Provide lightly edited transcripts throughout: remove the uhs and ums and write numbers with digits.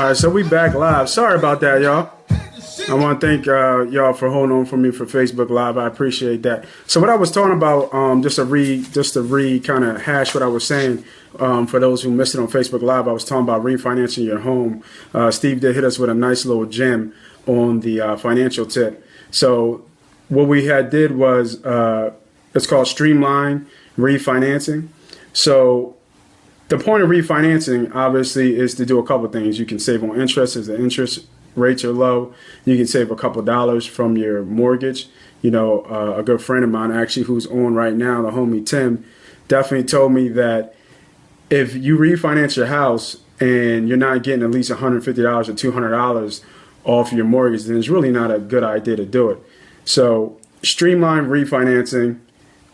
All right, so we back live. Sorry about that, y'all. I want to thank y'all for holding on for me for Facebook Live. I appreciate that. So what I was talking about, just to kind of hash what I was saying, for those who missed it on Facebook Live, I was talking about refinancing your home. Steve did hit us with a nice little gem on the financial tip. So what we did was, it's called streamline refinancing. So the point of refinancing, obviously, is to do a couple of things. You can save on interest as the interest rates are low. You can save a couple dollars from your mortgage. You know, a good friend of mine, actually, who's on right now, the homie Tim, definitely told me that if you refinance your house and you're not getting at least $150 or $200 off your mortgage, then it's really not a good idea to do it. So streamline refinancing.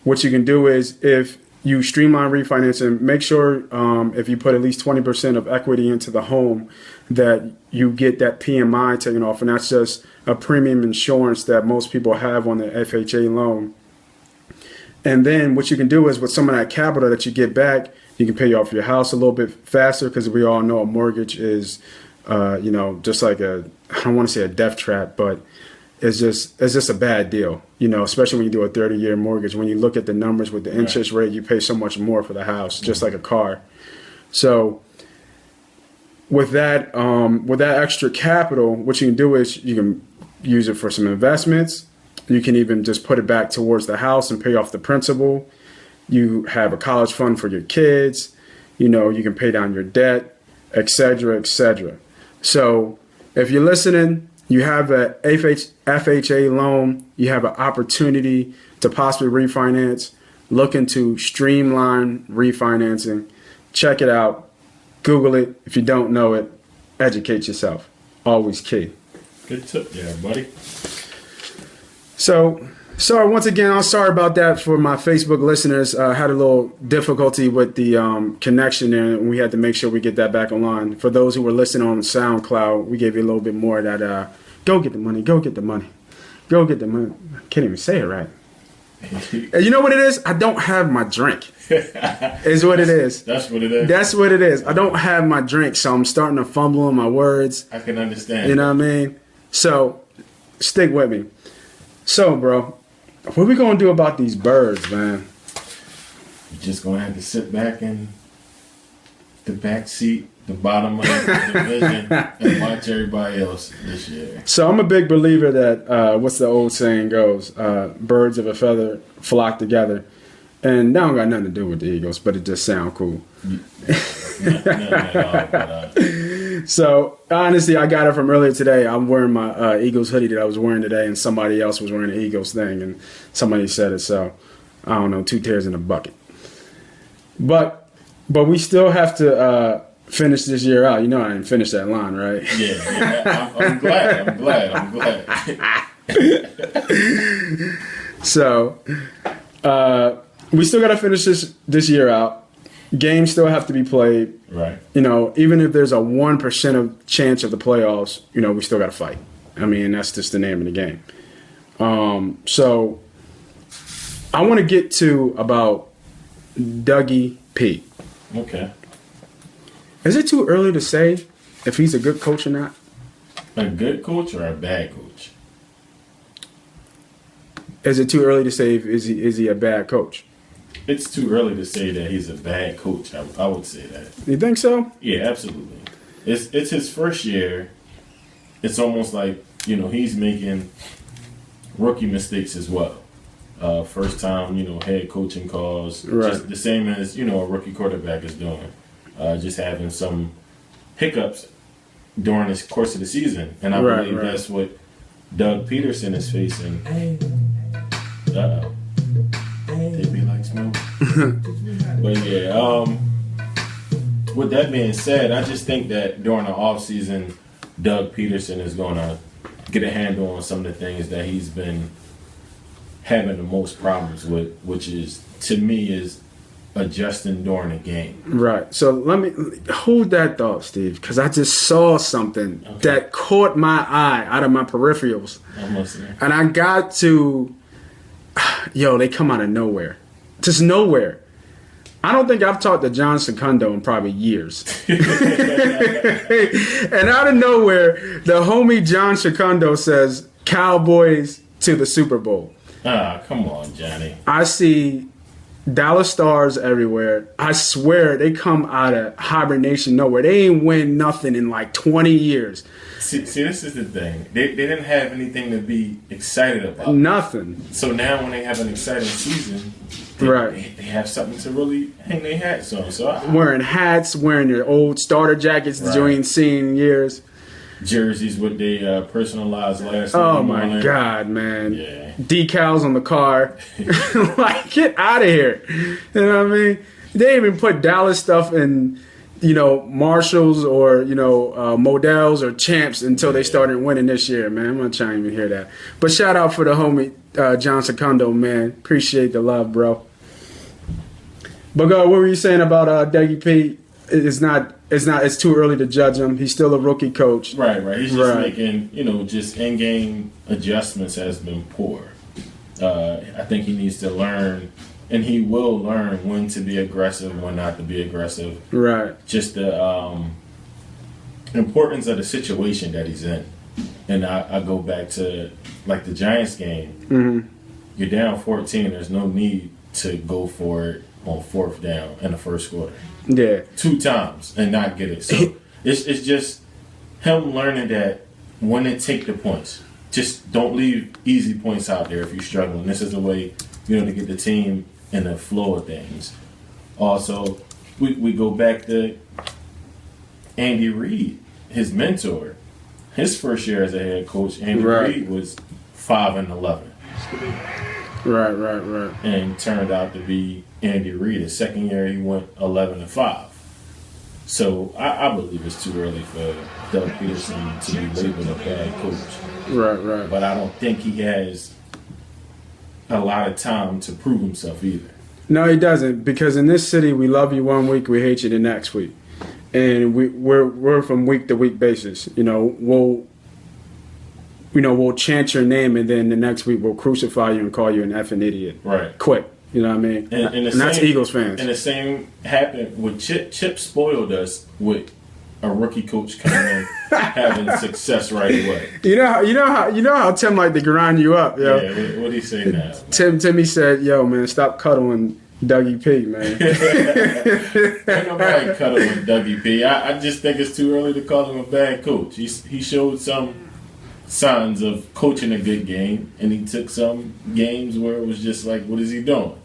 What you can do is, if you streamline refinancing, make sure if you put at least 20% of equity into the home, that you get that PMI taken off. And that's just a premium insurance that most people have on the FHA loan. And then what you can do is, with some of that capital that you get back, you can pay off your house a little bit faster, because we all know a mortgage is, just like I don't want to say a death trap, but it's just a bad deal, especially when you do a 30-year mortgage. When you look at the numbers with the interest rate, you pay so much more for the house, just like a car. So with that extra capital, what you can do is you can use it for some investments. You can even just put it back towards the house and pay off the principal. You have a college fund for your kids. You can pay down your debt, et cetera, et cetera. So if you're listening, you have a FHA loan, you have an opportunity to possibly refinance, look into streamline refinancing. Check it out. Google it. If you don't know it, educate yourself. Always key. Good tip there, buddy. So, sorry, once again, I'm sorry about that for my Facebook listeners. I had a little difficulty with the connection there, and we had to make sure we get that back online. For those who were listening on SoundCloud, we gave you a little bit more of that, go get the money, go get the money, go get the money. I can't even say it right. And you know what it is? I don't have my drink. Is what it is. That's what it is. That's what it is. I don't have my drink, so I'm starting to fumble on my words. I can understand. You know what I mean? So, stick with me. So, bro, what are we going to do about these birds, man? You're just going to have to sit back in the back seat, the bottom of the division, and watch everybody else this year. So I'm a big believer that, what's the old saying goes, birds of a feather flock together. And that don't got nothing to do with the Eagles, but it just sounds cool. Nothing at all, So, honestly, I got it from earlier today. I'm wearing my Eagles hoodie that I was wearing today, and somebody else was wearing the Eagles thing, and somebody said it. So, I don't know, 2 tears in a bucket. But we still have to finish this year out. You know I didn't finish that line, right? Yeah. I'm glad. So, we still got to finish this year out. Games still have to be played. Right. Even if there's a 1% of chance of the playoffs, we still got to fight. I mean, that's just the name of the game. So I want to get to about Dougie P. Okay. Is it too early to say if he's a good coach or not? A good coach or a bad coach? Is it too early to say is he a bad coach? It's too early to say that he's a bad coach. I would say that. You think so? Yeah, absolutely. It's his first year. It's almost like, he's making rookie mistakes as well. First time, head coaching calls. Right. Just the same as, a rookie quarterback is doing. Just having some hiccups during the course of the season. And I believe that's what Doug Peterson is facing. Uh-oh. They be like smoke. But yeah, with that being said, I just think that during the offseason, Doug Peterson is going to get a handle on some of the things that he's been having the most problems with, which is, to me, is adjusting during the game. Right. So let me hold that thought, Steve, because I just saw something that caught my eye out of my peripherals. I'm listening. And I got to, they come out of nowhere. Just nowhere. I don't think I've talked to John Secundo in probably years. And out of nowhere, the homie John Secundo says Cowboys to the Super Bowl. Ah, come on, Johnny. I see Dallas Stars everywhere. I swear they come out of hibernation nowhere. They ain't win nothing in like 20 years. See, this is the thing. They didn't have anything to be excited about. Nothing. So now when they have an exciting season, they have something to really hang their hats on. So wearing hats, wearing their old starter jackets that you ain't seen in years. Jerseys with their personalized last name. Oh my God, man. Yeah. Decals on the car. Like, get out of here. You know what I mean? They even put Dallas stuff in, Marshalls or, Models or Champs until they started winning this year, man. I'm not trying to even hear that. But shout out for the homie John Secundo, man. Appreciate the love, bro. But what were you saying about Dougie P? It's too early to judge him. He's still a rookie coach. Right. He's just making, just in-game adjustments has been poor. I think he needs to learn, and he will learn when to be aggressive, when not to be aggressive. Right. Just the importance of the situation that he's in. And I go back to, like, the Giants game. Mm-hmm. You're down 14. There's no need to go for it on 4th down in the first quarter. Yeah. 2 times and not get it. So it's just him learning that when to take the points. Just don't leave easy points out there if you're struggling. This is the way, to get the team in the flow of things. Also, we go back to Andy Reid, his mentor. His first year as a head coach, Andy Reid was 5-11. Right. And turned out to be Andy Reid. His second year, he went 11-5. So I believe it's too early for Doug Peterson to be labeled a bad coach. Right. But I don't think he has a lot of time to prove himself either. No, he doesn't. Because in this city, we love you one week, we hate you the next week, and we're from week to week basis. We'll chant your name, and then the next week we'll crucify you and call you an effing idiot. Right. Quick. You know what I mean? And that's Eagles fans. And the same happened with Chip. Chip spoiled us with a rookie coach coming in having success right away. You know how Tim like to grind you up, yo. Yeah, what do he say now? Timmy said, "Yo, man, stop cuddling Dougie P, man." Ain't nobody cuddling Dougie P. I just think it's too early to call him a bad coach. He showed some signs of coaching a good game, and he took some games where it was just like, what is he doing?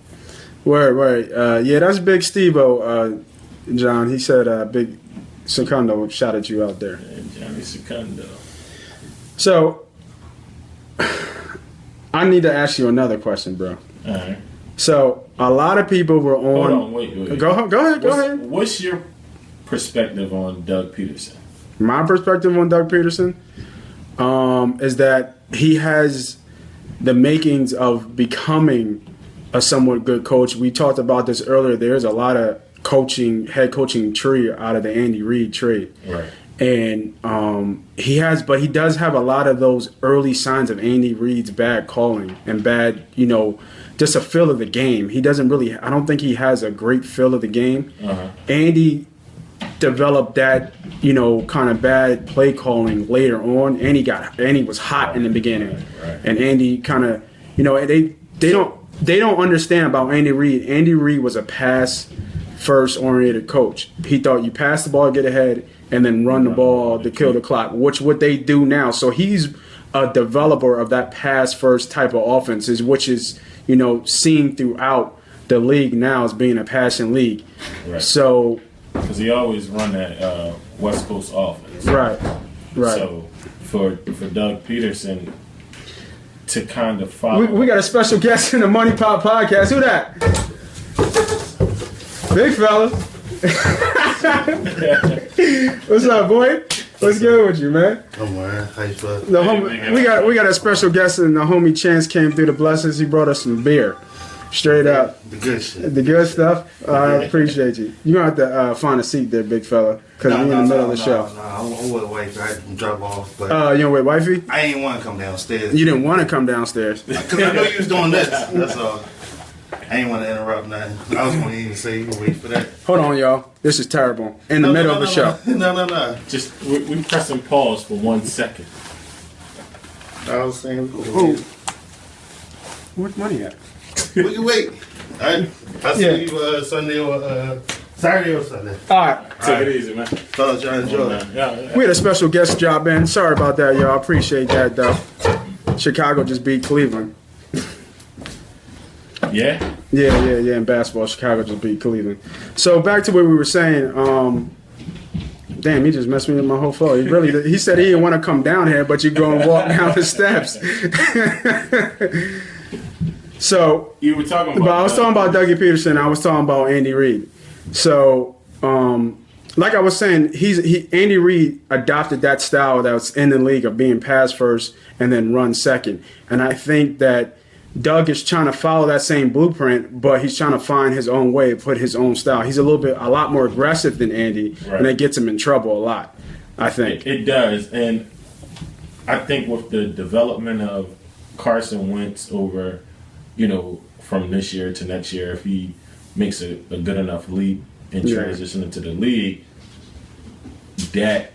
Word. Yeah, that's Big Steve-O, John. He said Big Secundo shouted you out there. Yeah, Johnny Secundo. So, I need to ask you another question, bro. All right. So, a lot of people were on... Hold on, wait. Go ahead. What's your perspective on Doug Peterson? My perspective on Doug Peterson is that he has the makings of becoming a somewhat good coach. We talked about this earlier. There's a lot of head coaching tree out of the Andy Reid tree. Right. And he does have a lot of those early signs of Andy Reid's bad calling and bad, just a feel of the game. He doesn't really, I don't think he has a great feel of the game. Uh-huh. Andy developed that, kind of bad play calling later on. Andy was hot in the beginning. Right. And Andy kind of, they don't understand about Andy Reid. Andy Reid was a pass-first oriented coach. He thought you pass the ball, get ahead, and then run the ball to kill the clock, which what they do now. So he's a developer of that pass-first type of offenses, which is, seen throughout the league now as being a passing league. Right. So, because he always run that West Coast offense. Right. So for Doug Peterson to kind of follow. We got a special guest in the MoneyPot podcast. Who that? Big fella. What's up, boy? What's good with you, man? I'm man. How you feeling? We got a special guest, and the homie Chance came through the blessings. He brought us some beer. Straight up. The good shit. The good stuff? I appreciate you. You're going to have to find a seat there, big fella, because we're in the middle of the show. I'm with wifey. I had to drop off. But you with wifey? I ain't want to come downstairs. You didn't want to come downstairs? Because I know you was doing this. That's all. I ain't want to interrupt nothing. I was going to even say you wait for that. Hold on, y'all. This is terrible. In the middle of the show. No. Just we pressing pause for 1 second. I was saying, Where's money at? wait. I see you Sunday or Saturday or Sunday. All right. Take it easy, man. Thought y'all enjoyed. Yeah. We had a special guest drop in. Sorry about that, y'all. Appreciate that, though. Chicago just beat Cleveland. Yeah. Yeah. In basketball, Chicago just beat Cleveland. So back to what we were saying. Damn, he just messed me with my whole flow. He said he didn't want to come down here, but you go and walk down the steps. So you were talking about. But I was talking about Dougie Peterson. I was talking about Andy Reid. So, like I was saying, Andy Reid adopted that style that was in the league of being pass first and then run second. And I think that Doug is trying to follow that same blueprint, but he's trying to find his own way, put his own style. He's a lot more aggressive than Andy, and that gets him in trouble a lot, I think. It does. And I think with the development of Carson Wentz over, from this year to next year, if he makes a good enough leap and transition into the league, that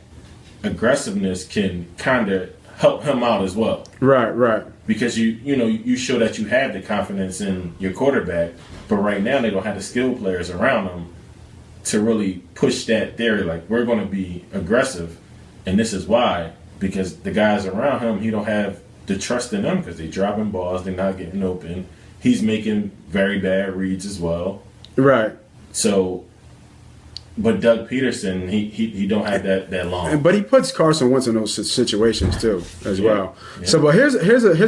aggressiveness can kind of help him out as well. Right. Because you show that you have the confidence in your quarterback, but right now they don't have the skilled players around them to really push that theory. Like, we're going to be aggressive, and this is why. Because the guys around him, he don't have the trust in them because they're dropping balls, they're not getting open. He's making very bad reads as well. Right. So, but Doug Peterson, he don't have that long. But he puts Carson Wentz in those situations too, as well. Yeah. So, but here's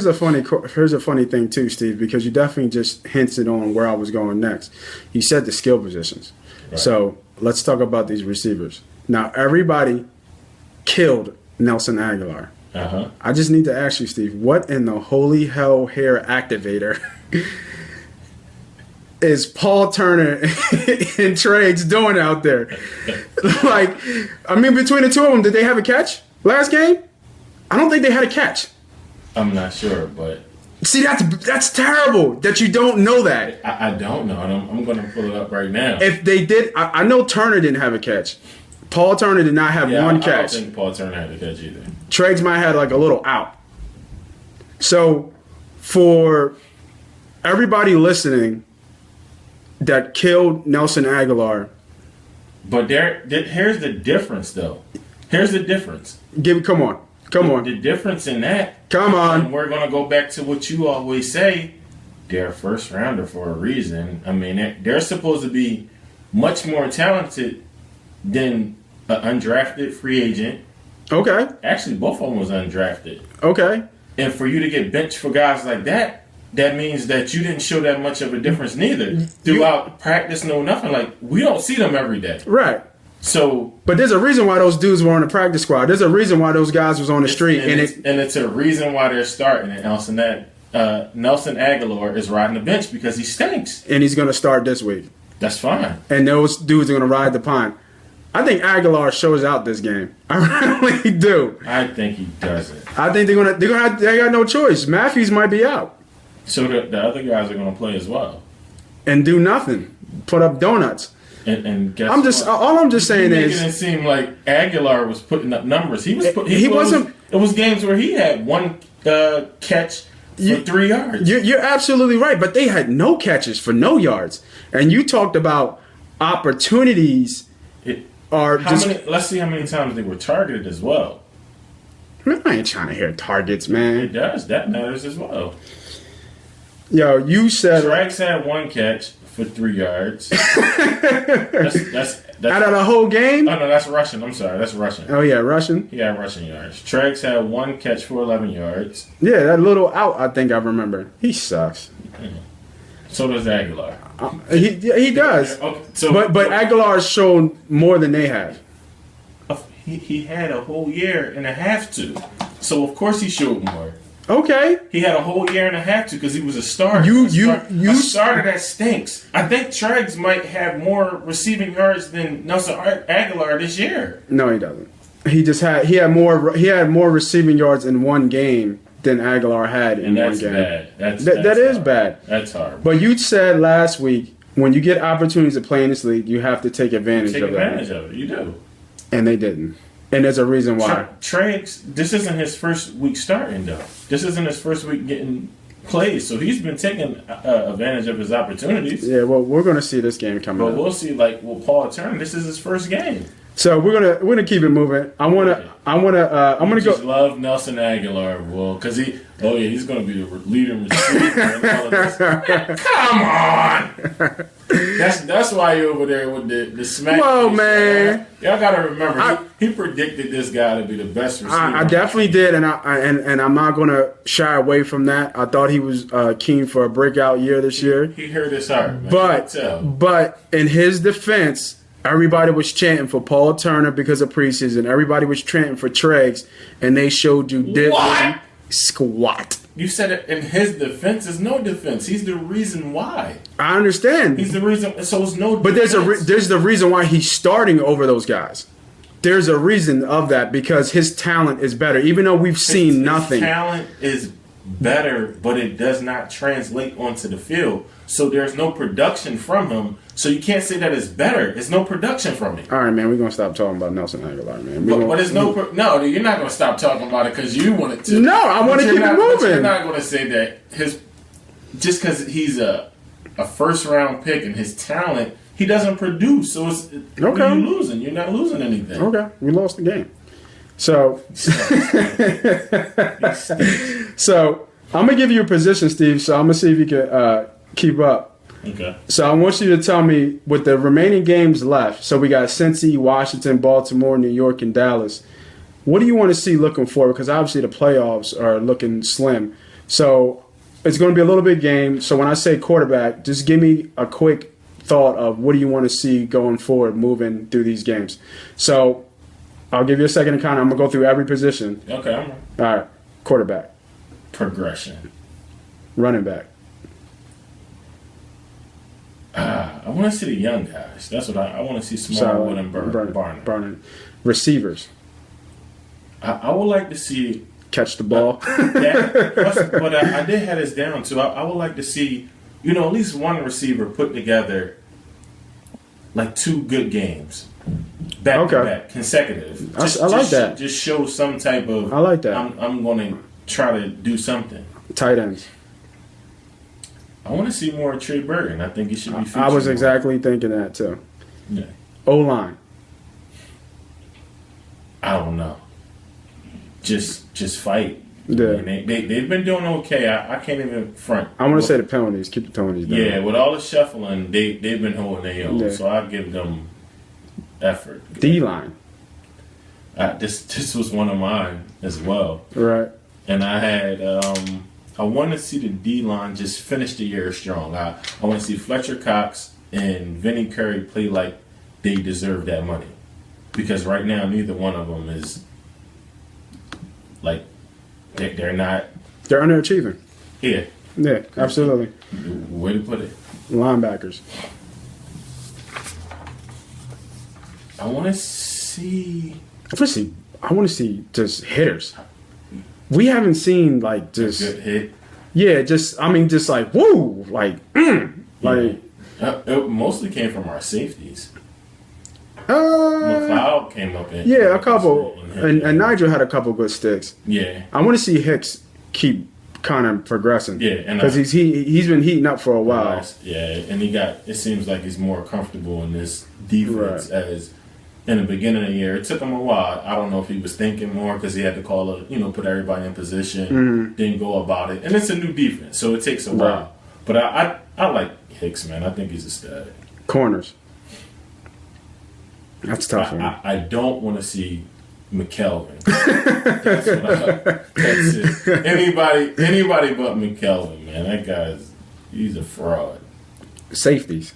a funny thing too, Steve, because you definitely just hinted on where I was going next. You said the skill positions. Right. So let's talk about these receivers. Now, everybody killed Nelson Aguilar. Uh-huh. I just need to ask you, Steve, what in the holy hell hair activator is Paul Turner and Triggs doing out there? Between the two of them, did they have a catch last game? I don't think they had a catch. I'm not sure, but see, that's terrible that you don't know that. I don't know, and I'm going to pull it up right now. If they did, I know Turner didn't have a catch. Paul Turner did not have one catch. I don't think Paul Turner had a catch either. Triggs might have had a little out. So, for everybody listening that killed Nelson Aguilar. But here's the difference, though. Here's the difference. Come on. The difference in that. Come on. And we're going to go back to what you always say. They're a first rounder for a reason. I mean, they're supposed to be much more talented than an undrafted free agent. Okay. Actually, both of them was undrafted. Okay. And for you to get benched for guys like that, that means that you didn't show that much of a difference neither. Throughout practice, no nothing. Like, we don't see them every day. Right. So, but there's a reason why those dudes were on the practice squad. There's a reason why those guys was on the street. And it's a reason why they're starting. And Nelson Aguilar is riding the bench because he stinks. And he's going to start this week. That's fine. And those dudes are going to ride the pine. I think Aguilar shows out this game. I really do. I think he doesn't. I think they got no choice. Matthews might be out. So the other guys are going to play as well. And do nothing. Put up donuts. And guess all I'm just saying is, making it seem like Aguilar was putting up numbers. He wasn't. It was games where he had one catch for 3 yards. You're absolutely right, but they had no catches for no yards. And you talked about opportunities. Let's see how many times they were targeted as well. I ain't trying to hear targets, man. It does. That matters as well. Yo, you said Triggs had one catch for 3 yards. that's out of the whole game? Oh, no, that's rushing. I'm sorry. That's rushing. Oh, yeah, rushing? He had rushing yards. Triggs had one catch for 11 yards. Yeah, that little out, I think I remember. He sucks. Mm-hmm. So does Aguilar. He does. Okay, so, but Aguilar's shown more than they have. He had a whole year and a half to. So, of course, he showed more. Okay. He had a whole year and a half to because he was a starter. A starter that stinks. I think Triggs might have more receiving yards than Nelson Aguilar this year. No, he doesn't. He had more receiving yards in one game than Aguilar had in one game. Bad. That is hard. bad. That's hard. But you said last week, when you get opportunities to play in this league, you have to take advantage of it. Take advantage of it. You do. And they didn't. And there's a reason why. Triggs, this isn't his first week starting, though. This isn't his first week getting plays. So he's been taking advantage of his opportunities. Yeah, well, we're going to see this game coming up. But we'll see, Paul Turner, this is his first game. So we're gonna keep it moving. I'm gonna go. Just love Nelson Aguilar, because he's gonna be the leader receiver and all of this. Come on, that's why you're over there with the smack. Whoa, man! Y'all gotta remember, he predicted this guy to be the best receiver. I definitely did, and I'm not gonna shy away from that. I thought he was keen for a breakout year this year. He hurt his heart, man. But in his defense. Everybody was chanting for Paul Turner because of preseason. Everybody was chanting for Triggs, and they showed you diddly squat. You said it in his defense. There's no defense. He's the reason why. I understand. He's the reason. So it's no. But defense. there's the reason why he's starting over those guys. There's a reason of that because his talent is better. Even though we've seen nothing. His talent is better, but it does not translate onto the field. So there's no production from him. So you can't say that it's better. It's no production from it. All right, man. We're going to stop talking about Nelson Aguilar, man. But it's no, you're not going to stop talking about it because you wanted to. No, I want to keep it moving. You're not going to say that just because he's a first-round pick and his talent, he doesn't produce. So it's you're losing. You're not losing anything. Okay. We lost the game. So, so I'm going to give you a position, Steve. So I'm going to see if you can keep up. Okay. So I want you to tell me, with the remaining games left, so we got Cincy, Washington, Baltimore, New York, and Dallas, what do you want to see looking forward? Because obviously the playoffs are looking slim. So it's going to be a little big game. So when I say quarterback, just give me a quick thought of what do you want to see going forward, moving through these games. So I'll give you a second to count. I'm going to go through every position. Okay. All right. Quarterback. Progression. Running back. I want to see the young guys. That's what I want to see. Smallwood and Barnett. Receivers. I would like to see catch the ball. But I did have this down too. I would like to see, at least one receiver put together like 2 good games, back to back, consecutive. I like that. Just show some type of. I like that. I'm going to try to do something. Tight ends. I want to see more of Trey Burton. I think he should be featured. I was exactly thinking that too. Yeah. O-line. I don't know. Just fight. Yeah. I mean, they've been doing okay. I can't even front. I want to say the penalties. Keep the penalties down. Yeah, with all the shuffling, they've been holding their own. Yeah. So I give them effort. D-line. This was one of mine as well. Right. And I had I want to see the D-line just finish the year strong. I want to see Fletcher Cox and Vinny Curry play like they deserve that money. Because right now, neither one of them is like they're not. They're underachieving. Yeah. Yeah, absolutely. Way to put it. Linebackers. I want to see just hitters. We haven't seen like just a good hit. Yeah, just like woo, like like. It mostly came from our safeties. McLeod came up in. Yeah, a couple, and Nigel had a couple good sticks. Yeah, I want to see Hicks keep kind of progressing. Yeah, because he's been heating up for a while. Yeah, and it seems like he's more comfortable in this defense as. In the beginning of the year, it took him a while. I don't know if he was thinking more because he had to put everybody in position, then go about it. And it's a new defense, so it takes a while. But I like Hicks, man. I think he's a stud. Corners. That's tough. I don't want to see McKelvin. That's it. Anybody but McKelvin, man. That guy's he's a fraud. Safeties.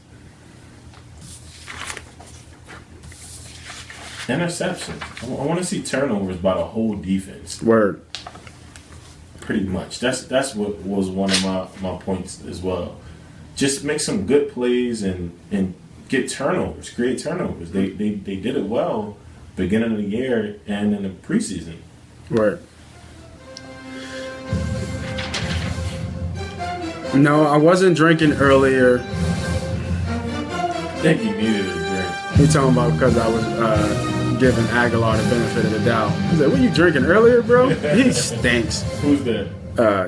Interceptions. I want to see turnovers by the whole defense. Word. Pretty much. That's what was one of my points as well. Just make some good plays and get turnovers, create turnovers. They did it well beginning of the year and in the preseason. Word. No, I wasn't drinking earlier. I think he needed a drink. He talking about because I was giving Aguilar the benefit of the doubt. He's like, "What you drinking earlier, bro? He stinks." Who's that?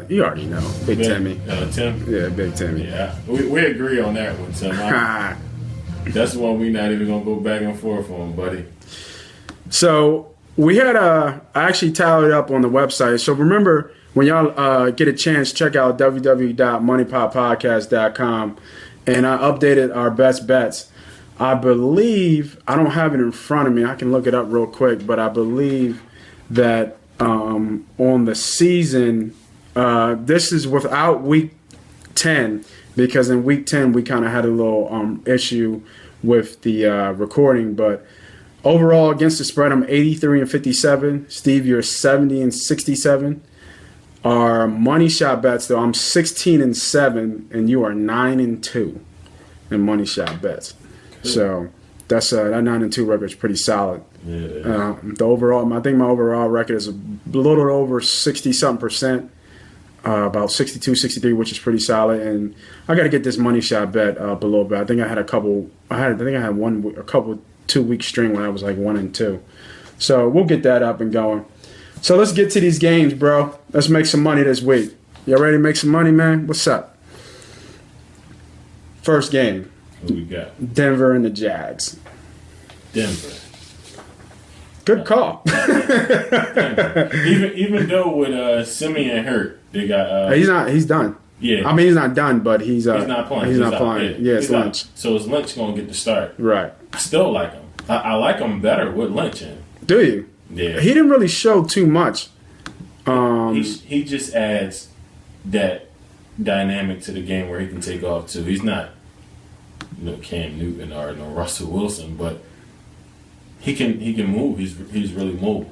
You already know, Big Timmy. Tim? Yeah, Big Timmy. Yeah, we agree on that one, Tim. That's one we not even going to go back and forth on, buddy. So we had I actually tallied up on the website. So remember, when y'all get a chance, check out www.moneypotpodcast.com. And I updated our best bets. I believe, I don't have it in front of me. I can look it up real quick. But I believe that on the season, this is without week 10. Because in week 10, we kind of had a little issue with the recording. But overall, against the spread, I'm 83-57. Steve, you're 70-67. Our money shot bets, though, I'm 16-7, and you are 9-2 in money shot bets. Good. So that's that 9-2 record is pretty solid. Yeah, the overall, I think my overall record is a little over 60-something%. About 62, 63, which is pretty solid, and I got to get this money shot bet up a little bit. I think I had a couple 2-week string when I was like 1-2, so we'll get that up and going. So let's get to these games, bro. Let's make some money this week. Y'all ready to make some money, man? What's up? First game. Who we got? Denver and the Jags. Denver. Good call. even though with Simeon hurt, they got. He's done. Yeah. I mean, he's not done, but he's not playing. He's not playing. Yeah, it's Lynch. So is Lynch gonna get the start? Right. I still like him. I like him better with Lynch in. Do you? Yeah. He didn't really show too much. He just adds that dynamic to the game where he can take off too. He's not, Cam Newton or no Russell Wilson, but he can move. He's really mobile.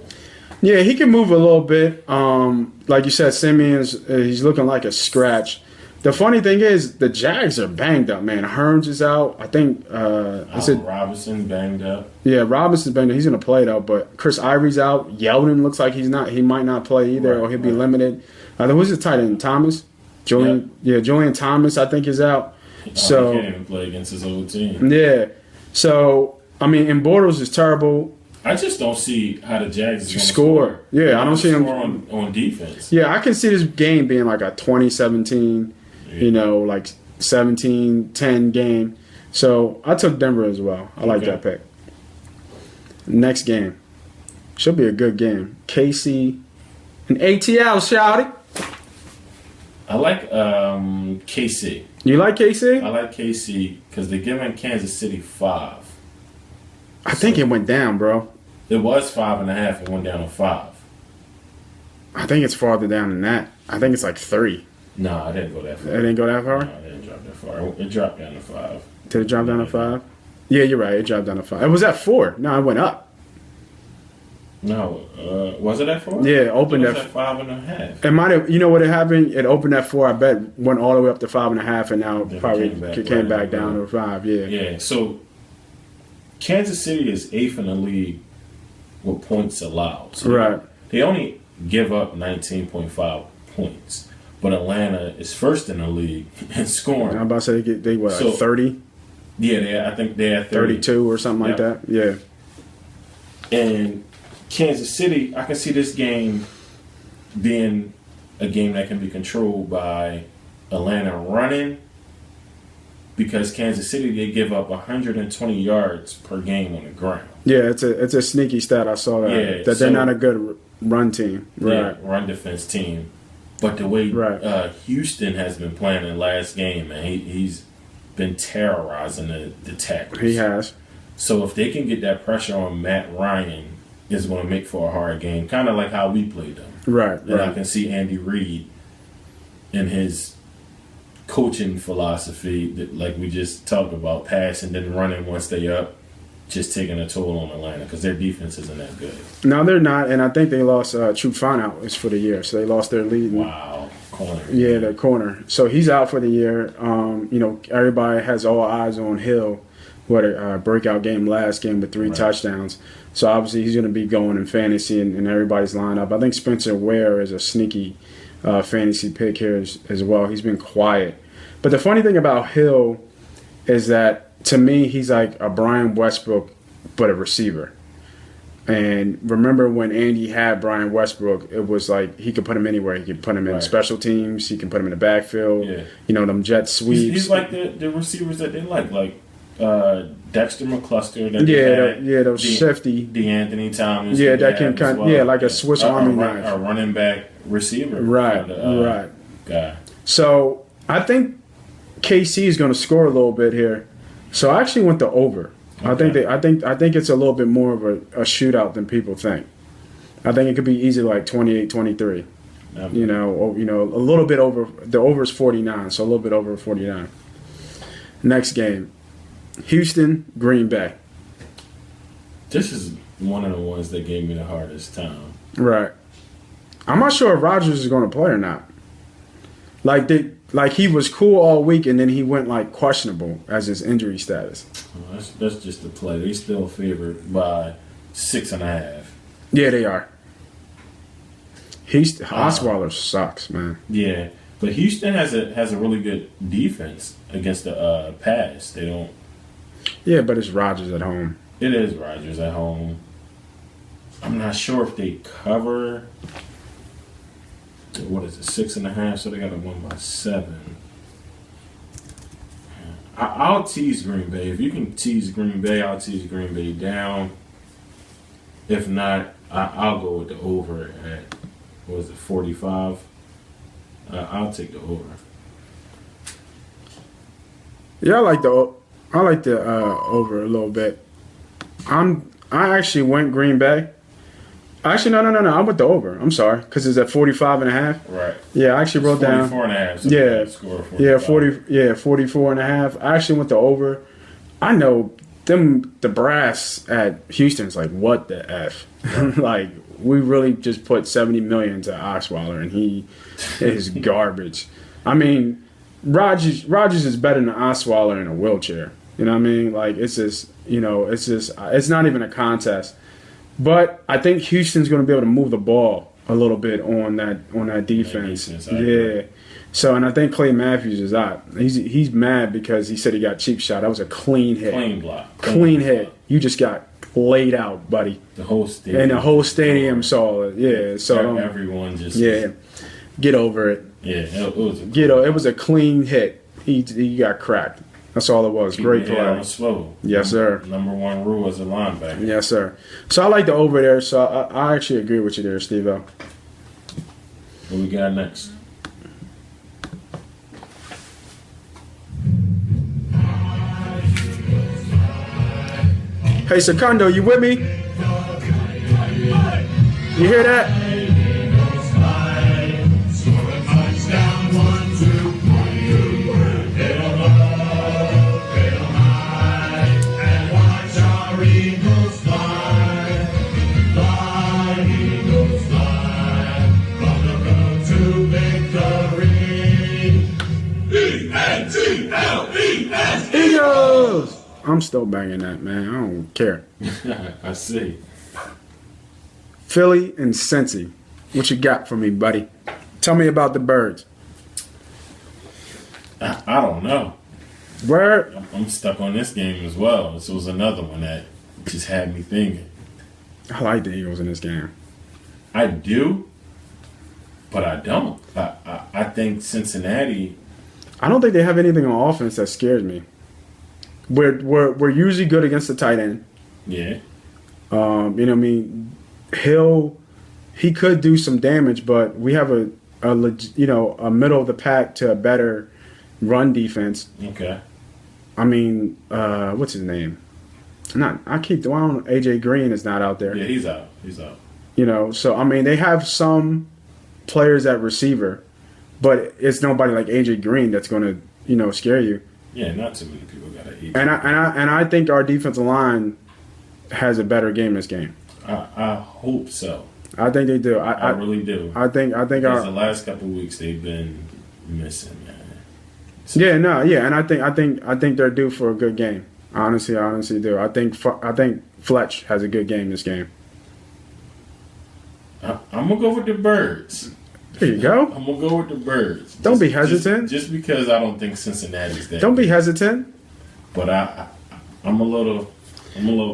Yeah, he can move a little bit. Like you said, Simeon's he's looking like a scratch. The funny thing is, the Jags are banged up, man. Hearns is out. I think Robinson banged up. Yeah, Robinson's banged up. He's gonna play though, but Chris Ivory's out. Yeldon looks like he's not. He might not play either, or he'll be limited. Who's the tight end? Thomas. Julian. Yep. Yeah, Julian Thomas I think is out. So he can't even play against his old team. Yeah. So I mean, and Bortles is terrible. I just don't see how the Jags is going to score. Yeah, I don't see him on defense. Yeah, I can see this game being like a 20-17. Like 17-10 game. So I took Denver as well. I like that pick. Next game. Should be a good game. KC and ATL, shouty. I like KC. You like KC? I like KC because they're giving Kansas City 5. I think it went down, bro. It was 5.5. It went down to 5. I think it's farther down than that. I think it's like 3. No, I didn't go that far. It didn't go that far? No, it didn't drop that far. It dropped down to 5. Did it drop down to 5? Yeah, you're right. It dropped down to 5. It was at 4. No, it went up. No, was it at 4? Yeah, it opened at 5.5. It might have. You know what happened? It opened at 4. I bet went all the way up to 5.5, and now then probably came back down to 5. Yeah. Yeah. So Kansas City is 8th in the league with points allowed. So right. They only give up 19.5 points. But Atlanta is 1st in the league in scoring. I'm about to say they what, like 30? Yeah, I think they're at 32 or something like that. Yeah. And Kansas City, I can see this game being a game that can be controlled by Atlanta running because Kansas City, they give up 120 yards per game on the ground. Yeah, it's a sneaky stat. I saw that. Yeah, they're not a good run team. Right. Yeah, run defense team. But the way Houston has been playing in the last game, man, he's been terrorizing the tackles. He has. So if they can get that pressure on Matt Ryan, it's going to make for a hard game, kind of like how we played them. Right. And I can see Andy Reid in his coaching philosophy, that, like we just talked about, passing then running once they up, just taking a toll on Atlanta because their defense isn't that good. No, they're not, and I think they lost Trufant is for the year, so they lost their lead. Wow, corner. Yeah, their corner. So he's out for the year. Everybody has all eyes on Hill. What a breakout game last game with 3 touchdowns. So obviously he's going to be going in fantasy and everybody's lineup. I think Spencer Ware is a sneaky fantasy pick here as well. He's been quiet But the funny thing about Hill is that, to me, he's like a Brian Westbrook, but a receiver. And remember when Andy had Brian Westbrook, it was like he could put him anywhere. He could put him in special teams. He can put him in the backfield. Yeah. You know, them jet sweeps. He's like the receivers that they like Dexter McCluster. Those shifty. DeAnthony Thomas. Yeah, that can kind like a Swiss Army knife. A running back receiver. Right, right. Guy. So I think KC is going to score a little bit here. So I actually went the over. Okay. I think it's a little bit more of a shootout than people think. I think it could be easy like 28-23. You know, a little bit over. The over is 49, so a little bit over 49. Next game, Houston, Green Bay. This is one of the ones that gave me the hardest time. Right. I'm not sure if Rodgers is going to play or not. Like he was cool all week, and then he went like questionable as his injury status. Well, that's just the play. They still favored by 6.5. Yeah, they are. Osweiler sucks, man. Yeah, but Houston has a really good defense against the pass. They don't. Yeah, but it's Rodgers at home. It is Rodgers at home. I'm not sure if they cover. What is it, 6.5? So they got to win by 7. I'll tease Green Bay. If you can tease Green Bay, I'll tease Green Bay down. If not, I'll go with the over at, what is it, 45? I'll take the over. Yeah, I like the over a little bit. I actually went Green Bay. Actually, no. I went the over. I'm sorry, because it's at 45.5. Right. Yeah, I actually wrote down 44.5. So yeah, 44.5. I actually went the over. I know the brass at Houston's like, what the F? Like, we really just put $70 million to Osweiler, and he is garbage. I mean, Rodgers is better than Osweiler in a wheelchair. You know what I mean? Like, it's not even a contest. But I think Houston's going to be able to move the ball a little bit on that defense. Yeah. So, and I think Clay Matthews is out. He's mad because he said he got cheap shot. That was a clean hit. Clean block. Clean hit. You just got laid out, buddy. The whole stadium. And the whole stadium saw it. Yeah. So everyone just. Yeah. Get over it. Yeah. It was a clean hit. He got cracked. That's all it was. Great play. On the swivel. Yes, sir. Number one rule as a linebacker. Yes, sir. So I like the over there. So I actually agree with you there, Steve-O. What we got next? Hey, Secondo, you with me? You hear that? Eagles! I'm still banging that, man. I don't care. I see. Philly and Cincy. What you got for me, buddy? Tell me about the Birds. I don't know. Where? I'm stuck on this game as well. This was another one that just had me thinking. I like the Eagles in this game. I do, but I don't. I think Cincinnati. I don't think they have anything on offense that scares me. We're usually good against the tight end. Yeah. You know what I mean? Hill, he could do some damage, but we have a middle of the pack to a better run defense. Okay. I mean, what's his name? AJ Green is not out there. Yeah, he's out. You know, so I mean, they have some players at receiver, but it's nobody like AJ Green that's going to, scare you. Yeah, not too many people got to eat. And I think our defensive line has a better game this game. I hope so. I think they do. I really do. I think because the last couple of weeks they've been missing, man. So, and I think they're due for a good game. I honestly do. I think Fletch has a good game this game. I'm gonna go with the Birds. There you go. I'm gonna go with the Birds. Don't be hesitant. Just because I don't think Cincinnati's that. Don't be hesitant. But I'm a little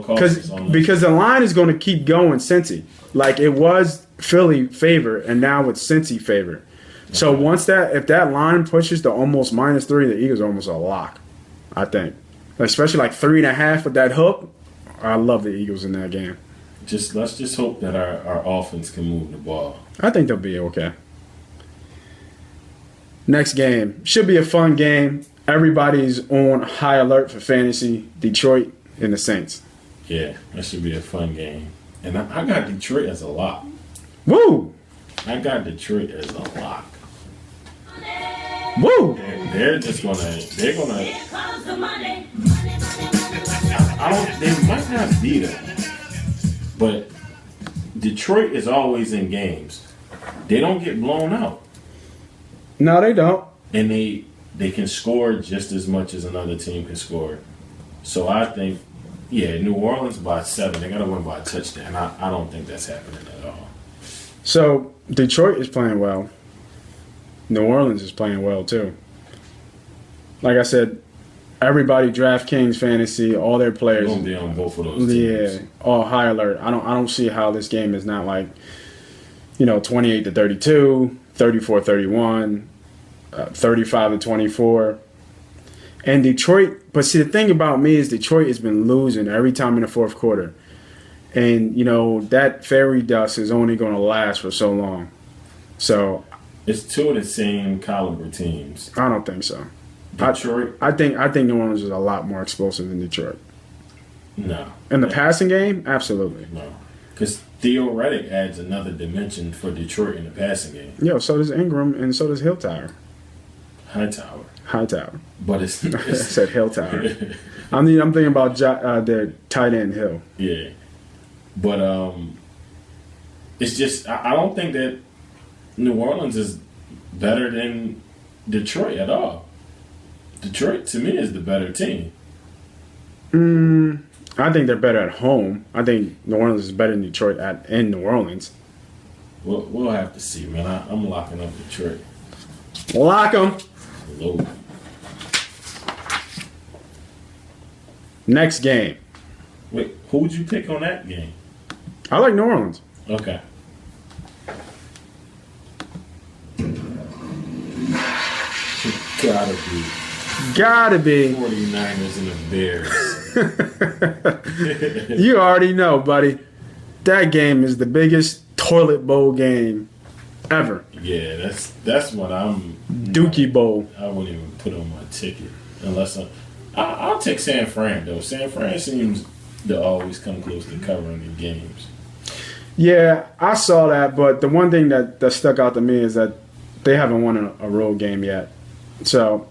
cautious on that. Because the line is going to keep going Cincy. Like it was Philly favor, and now it's Cincy favor. So if that line pushes to almost -3, the Eagles are almost a lock, I think. Especially like 3.5 with that hook. I love the Eagles in that game. Let's just hope that our offense can move the ball. I think they'll be okay. Next game. Should be a fun game. Everybody's on high alert for fantasy. Detroit and the Saints. Yeah, that should be a fun game. And I got Detroit as a lock. Woo! I got Detroit as a lock. Woo! They're gonna. Here comes the money. They might not beat them, but Detroit is always in games. They don't get blown out. No, they don't. And they can score just as much as another team can score. So I think, New Orleans by 7. They got to win by a touchdown. I don't think that's happening at all. So Detroit is playing well. New Orleans is playing well too. Like I said, everybody DraftKings fantasy, all their players. They're gonna be on both of those teams. Yeah, all high alert. I don't see how this game is not like, 28-32, 34-31, 35-24. And Detroit, but see, the thing about me is Detroit has been losing every time in the fourth quarter. And, that fairy dust is only going to last for so long. So. It's two of the same caliber teams. I don't think so. Detroit? I think New Orleans is a lot more explosive than Detroit. No. In the passing game? Absolutely. No. Because Theo Reddick adds another dimension for Detroit in the passing game. So does Ingram and so does Hightower. Hightower. But it's I said Hightower. I'm thinking about their tight end Hill. Yeah. But it's just I don't think that New Orleans is better than Detroit at all. Detroit to me is the better team. I think they're better at home. I think New Orleans is better than Detroit in New Orleans. We'll have to see, man. I'm locking up Detroit. Lock them. Low. Next game. Wait, who would you pick on that game? I like New Orleans. Okay. Gotta be 49ers and the Bears. You already know, buddy. That game is the biggest toilet bowl game ever. Yeah, that's what I'm. Dookie Bowl. I wouldn't even put on my ticket unless I'll take San Fran though. San Fran seems to always come close to covering the games. Yeah, I saw that, but the one thing that stuck out to me is that they haven't won a road game yet. So.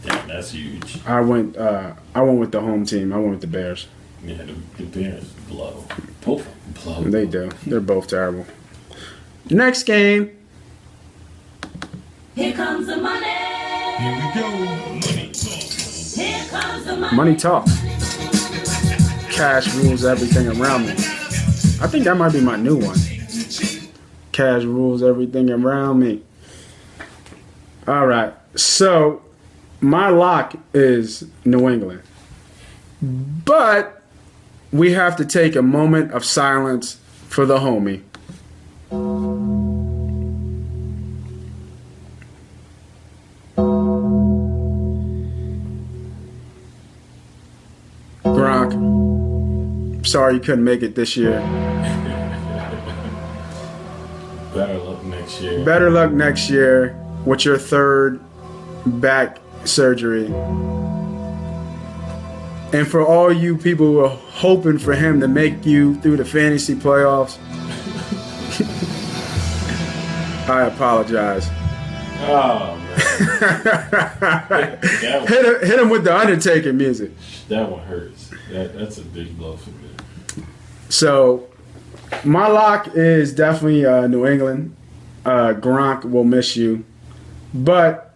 Damn, that's huge. I went with the home team. I went with the Bears. Yeah, the Bears blow. Both blow. They do. They're both terrible. Next game. Here comes the money. Here we go. Here comes the money. Money talk. Cash rules everything around me. I think that might be my new one. Cash rules everything around me. All right. So, my lock is New England. But we have to take a moment of silence for the homie. Gronk, sorry you couldn't make it this year. Better luck next year. Better luck next year with your third back surgery. And for all you people who are hoping for him to make you through the fantasy playoffs, I apologize. Oh, man. Hit him with the Undertaker music. That one hurts. That's a big blow for me. So, my lock is definitely New England. Gronk will miss you. But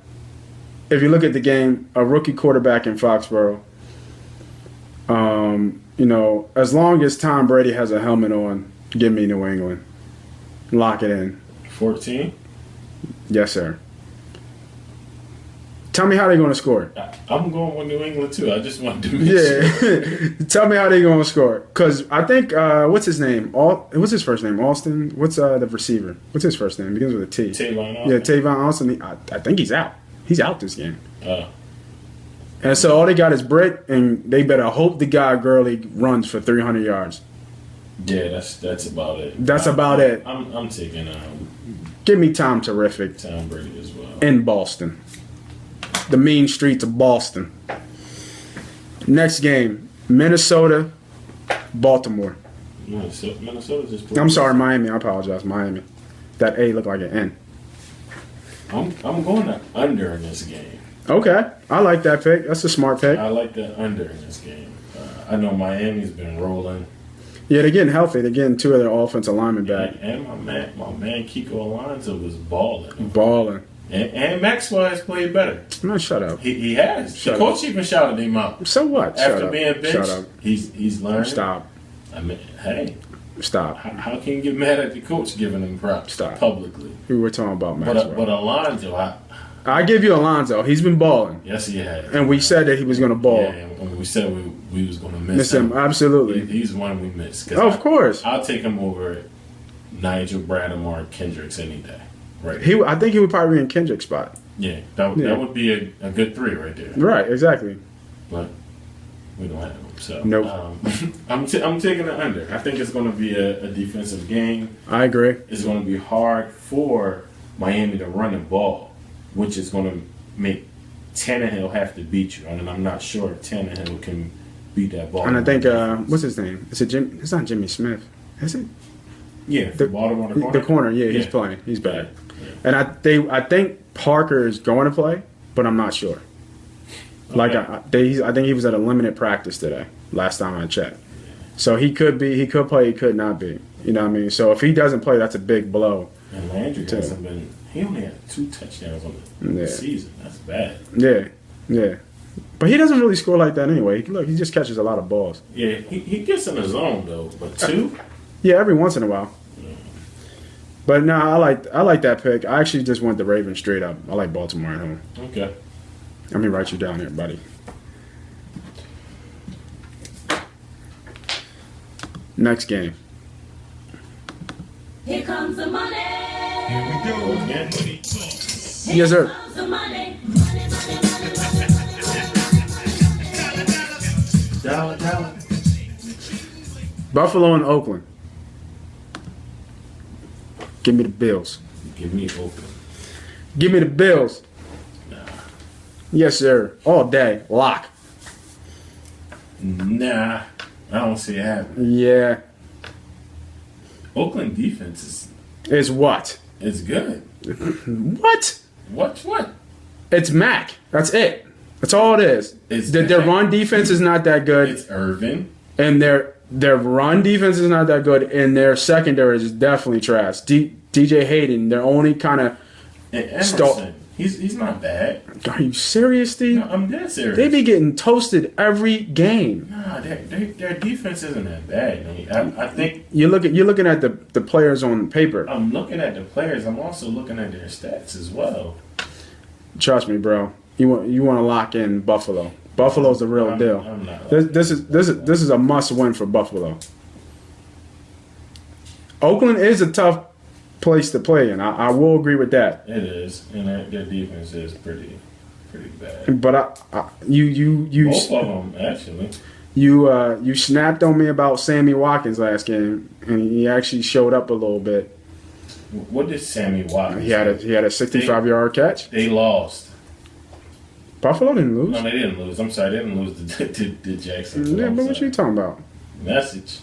if you look at the game, a rookie quarterback in Foxborough, as long as Tom Brady has a helmet on, give me New England. Lock it in. 14? Yes, sir. Tell me how they're going to score. I'm going with New England too. I just wanted to make sure. Yeah. Tell me how they're going to score. Because I think, what's his name? What's his first name? Austin? What's the receiver? What's his first name? Begins with a T. Tavon Austin. Yeah, Tavon Austin. I think he's out. He's out this game. Oh. And so all they got is Britt, and they better hope the guy Gurley runs for 300 yards. Yeah, that's about it. That's about it. I'm taking Give me Tom Terrific Tom Brady as well. in Boston. The mean streets of Boston. Next game, Minnesota, Baltimore. Minnesota just played. I'm sorry, Miami. I apologize, Miami. That A looked like an N. I'm going to under in this game. Okay, I like that pick. That's a smart pick. I like the under in this game. I know Miami's been rolling. Yeah, they're getting healthy. They're getting two of their offensive linemen back. And my man Kiko Alonso was balling. Balling. And Maxwell has played better. Man, shut up. He has. The coach even shouted him out. So what? After being benched, Shut up. he's learned. Stop. I mean, hey. Stop. How can you get mad at the coach giving him props publicly? We were talking about Maxwell. But Alonso, I give you Alonso. He's been balling. yes, he has. And we said that he was going to ball. Yeah, and we said we was going to miss Miss him, absolutely. He's one we missed. Oh, of course. I'll take him over Nigel Bradamore Kendricks any day. Right. I think he would probably be in Kendrick's spot. Yeah, that would be a good 3 right there. Right, exactly. But we don't have him. So Nope. I'm taking the under. I think it's going to be a defensive game. I agree. It's going to be hard for Miami to run the ball, which is going to make Tannehill have to beat you. And I'm not sure if Tannehill can beat that ball. And I think, what's his name? Is it Jim? It's not Jimmy Smith. Is it? Yeah, the Baltimore corner. The corner, yeah, he's playing. He's back. Yeah. And I think Parker is going to play, but I'm not sure. Okay. Like I think he was at a limited practice today. Last time I checked, so he could play, he could not be. You know what I mean? So if he doesn't play, that's a big blow. And Landry hasn't been. He only had 2 touchdowns on the season. That's bad. Yeah. But he doesn't really score like that anyway. Look, he just catches a lot of balls. Yeah, he gets in the zone though. But 2. Yeah, every once in a while. But no, I like that pick. I actually just went the Ravens straight up. I like Baltimore at home. Okay. Let me write you down here, buddy. Next game. Here comes the money. Here we go. Okay. Yes, sir. Here comes the money. Money, money, money, money. Dollar. Buffalo and Oakland. Give me the Bills. Give me Oakland. Give me the Bills. Yes, sir. All day. Lock. Nah, I don't see it happening. Yeah. Oakland defense It's what? is good. What? What? It's Mac. That's it. That's all it is. It's Their Mac. run defense is not that good. It's Irvin. And their run defense is not that good. And their secondary is definitely trash. DJ Hayden, their only kind of... And Emerson. He's not bad. Are you serious, Steve? No, I'm dead serious. They be getting toasted every game. Nah, their defense isn't that bad. I think You're looking at the players on paper. I'm looking at the players. I'm also looking at their stats as well. Trust me, bro. You want to lock in Buffalo. Buffalo's the real deal. I'm not. This is a must win for Buffalo. Oakland is a tough place to play in. I will agree with that. It is, and their defense is pretty bad. But you Both of them actually. you snapped on me about Sammy Watkins last game, and he actually showed up a little bit. What did Sammy Watkins? He had a 65-yard catch. They lost. Buffalo didn't lose. No, they didn't lose. I'm sorry, they didn't lose to Jackson. Yeah, but what you talking about? Message.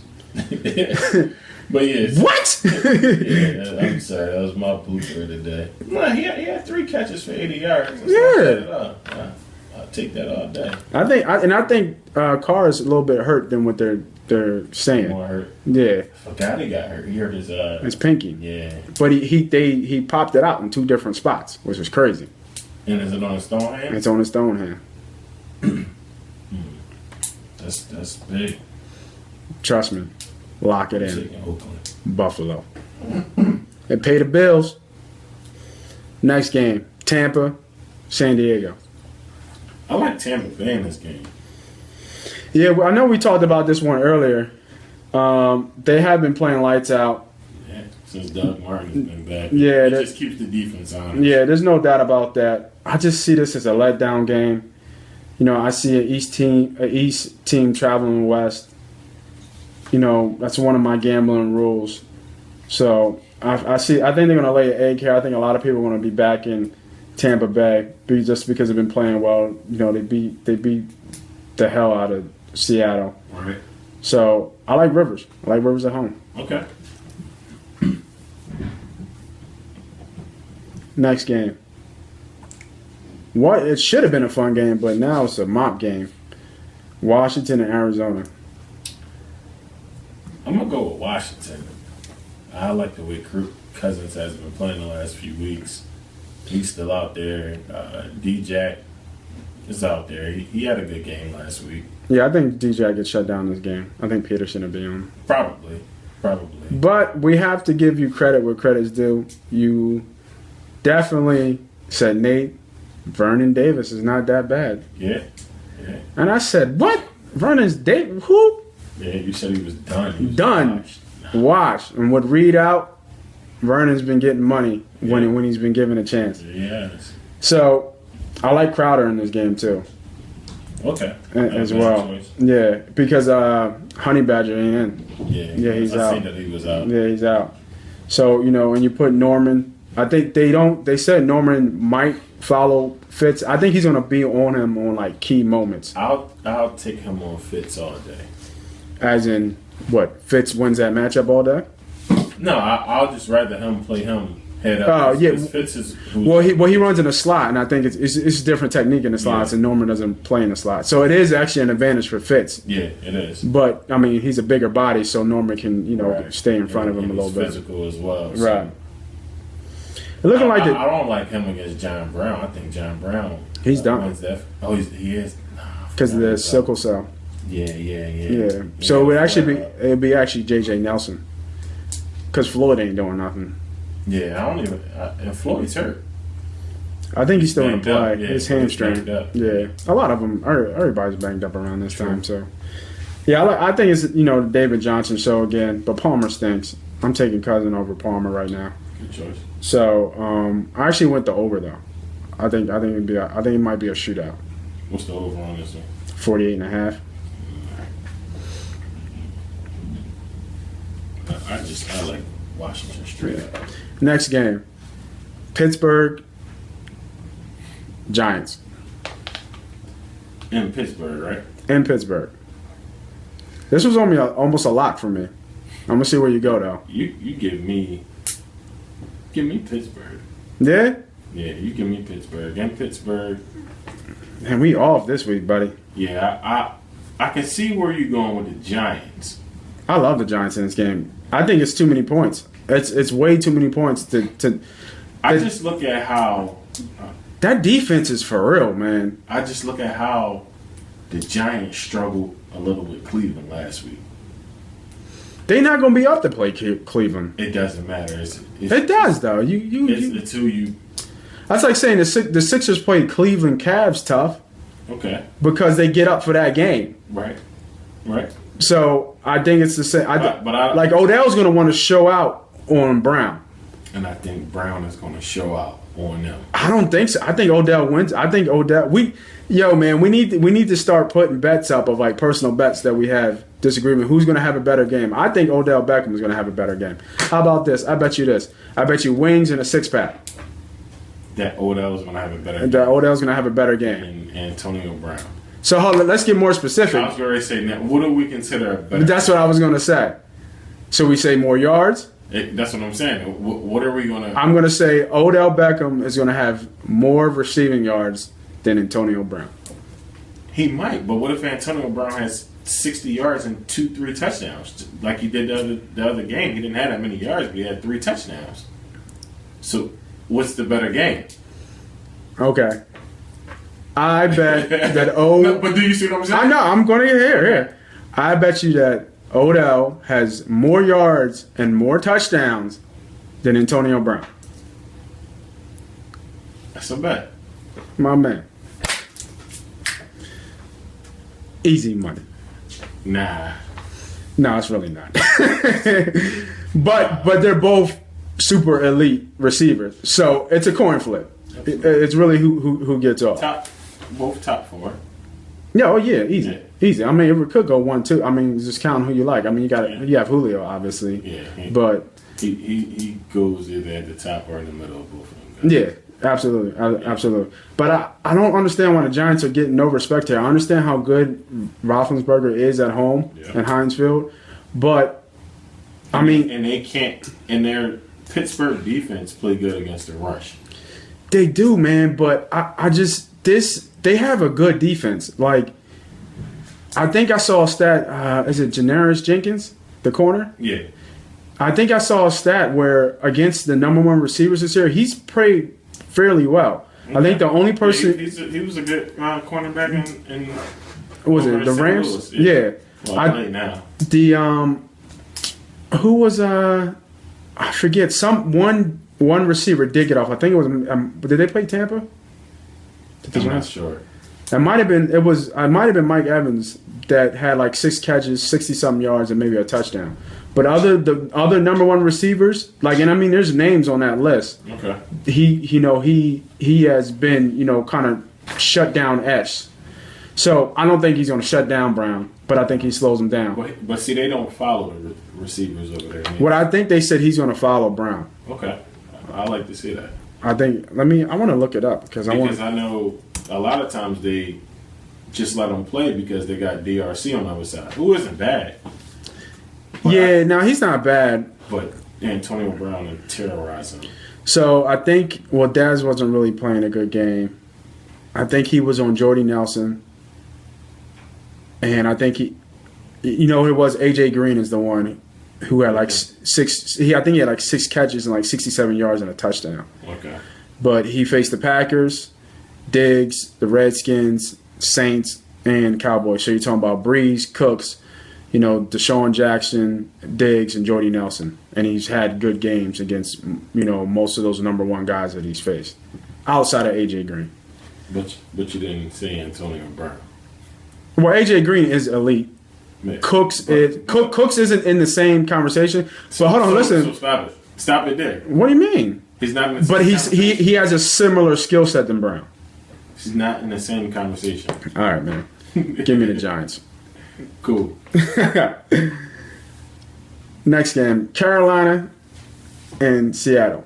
But yeah. What? Yeah, I'm sorry. That was my blooper today. No, he had 3 catches for 80 yards. Yeah. I'll take that all day. I think Carr is a little bit hurt than what they're saying. More hurt. Yeah, I forgot he got hurt. He hurt his pinky. Yeah. But he popped it out in 2 different spots, which was crazy. And is it on his stone hand? It's on his stone hand. That's big. Trust me. Lock it in. Taking Oakland. Buffalo. And pay the bills. Next game, Tampa, San Diego. I like Tampa Bay in this game. Yeah, well, I know we talked about this one earlier. They have been playing lights out. Yeah, since Doug Martin has been back. Yeah, it just keeps the defense on. Yeah, there's no doubt about that. I just see this as a letdown game. You know, I see an East team traveling west. You know, that's one of my gambling rules. So I think they're going to lay an egg here. I think a lot of people want to be back in Tampa Bay just because they've been playing well. You know, they beat the hell out of Seattle. Right. So I like Rivers. I like Rivers at home. Okay. Next game. It should have been a fun game, but now it's a mop game. Washington and Arizona. I'm going to go with Washington. I like the way Cousins has been playing the last few weeks. He's still out there. D-Jack is out there. He had a good game last week. Yeah, I think D-Jack gets shut down this game. I think Peterson will be on. Probably. But we have to give you credit where credit's due. You definitely said, Nate, Vernon Davis is not that bad. Yeah. And I said, what? Vernon's Davis? Who? Yeah, you said he was done. He was Done. Washed. And would read out, Vernon's been getting money when he's been given a chance. Yes. So I like Crowder in this game too. Okay. As well. Yeah, because Honey Badger ain't in. Yeah, he's out. I seen that he was out. Yeah, he's out. So, you know, when you put Norman, I think they said Norman might follow Fitz. I think he's going to be on him on like key moments. I'll take him on Fitz all day. As in, what? Fitz wins that matchup all day? No, I'll just rather him play him head up. Oh, yeah. Fitz is Well, he runs in a slot, and I think it's a different technique in the slots, and Norman doesn't play in the slot. So it is actually an advantage for Fitz. Yeah, it is. But, I mean, he's a bigger body, so Norman can, stay in front of him a little bit. Physical as well. So. Right. Looking like I don't like him against John Brown. I think John Brown. He's done. He is. Because of the sickle cell. Yeah. So it'd be actually J.J. Nelson. Because Floyd ain't doing nothing. Yeah, and Floyd's hurt. I think he's still in the play. Yeah, his hamstring. Yeah. A lot of them, everybody's banged up around this time. So, yeah, I think it's, the David Johnson show again. But Palmer stinks. I'm taking Cousin over Palmer right now. Good choice. So, I actually went the over, though. I think it might be a shootout. What's the over on this one? 48.5. I like Washington straight up. Next game, Pittsburgh Giants. In Pittsburgh, right? In Pittsburgh. This was almost a lock for me. I'm gonna see where you go though. You give me Pittsburgh. Yeah? Yeah, you give me Pittsburgh. In Pittsburgh. Man, we off this week, buddy. Yeah, I can see where you're going with the Giants. I love the Giants in this game. I think it's too many points. It's way too many points to I just look at how that defense is for real, man. I just look at how the Giants struggled a little with Cleveland last week. They're not going to be up to play Cleveland. It doesn't matter. It does though. It's the two you. That's like saying the Sixers played Cleveland Cavs tough. Okay. Because they get up for that game. Right. So I think it's the same. But like Odell's going to want to show out on Brown. And I think Brown is going to show out on them. I don't think so. I think Odell wins. I think Odell. We need to start putting bets up of like personal bets that we have disagreement. Who's going to have a better game? I think Odell Beckham is going to have a better game. How about this? I bet you this. I bet you wings and a 6-pack. That Odell's going to have a better game. That Odell's going to have a better game. And Antonio Brown. So let's get more specific. I was going to say, now, what do we consider a better That's what I was going to say. So we say more yards? That's what I'm saying. What are we going to... I'm going to say Odell Beckham is going to have more receiving yards than Antonio Brown. He might, but what if Antonio Brown has 60 yards and 2-3 touchdowns? Like he did the other game. He didn't have that many yards, but he had 3 touchdowns. So what's the better game? Okay. I bet that No, but do you see what I'm saying? I know. I'm going to get here. I bet you that Odell has more yards and more touchdowns than Antonio Brown. That's a bet. My man. Easy money. Nah. No, it's really not. but they're both super elite receivers, so it's a coin flip. It's really who gets off. Both top 4. Yeah, oh yeah, easy, Yeah. easy. I mean, it could go 1-2. I mean, just count who you like. I mean, you have Julio, obviously. Yeah. But he goes either at the top or in the middle of both of them. yeah, absolutely, absolutely. But I don't understand why the Giants are getting no respect here. I understand how good Roethlisberger is at home in Heinz Field, but I mean, and they can't. And their Pittsburgh defense play good against the rush. They do, man. But I just they have a good defense. Like, I think I saw a stat. Is it Janoris Jenkins, the corner? Yeah. I think I saw a stat where against the number 1 receivers this year, he's played fairly well. I think the only person he was a good cornerback in was it the Rams? Yeah. Well, I play now. The who was I forget, one receiver did get off. I think it was did they play Tampa? I'm not sure. It might have been Mike Evans that had like 6 catches, 60-something yards, and maybe a touchdown. But the other number 1 receivers, like, and I mean, there's names on that list. Okay. He has been, kind of shut down-esque. So I don't think he's going to shut down Brown, but I think he slows him down. But see, they don't follow the receivers over there. What I think they said he's going to follow Brown. Okay. I like to see that. I want to look it up because I know a lot of times they just let them play because they got DRC on the other side, who isn't bad. But he's not bad. But Antonio Brown is terrorizing him. So I think, Daz wasn't really playing a good game. I think he was on Jordy Nelson. And I think it was AJ Green is the one who had like 6. I think he had like 6 catches and like 67 yards and a touchdown. Okay. But he faced the Packers, Diggs, the Redskins, Saints, and Cowboys. So you're talking about Breeze, Cooks, Deshaun Jackson, Diggs, and Jordy Nelson. And he's had good games against, most of those number 1 guys that he's faced, outside of AJ Green. But you didn't say Antonio Brown. Well, AJ Green is elite. Yeah. Cooks isn't in the same conversation. But hold on, listen. So stop it. Stop it there. What do you mean? He's not in the same But conversation. he has a similar skill set than Brown. He's not in the same conversation. All right, man. Give me the Giants. Cool. Next game, Carolina and Seattle.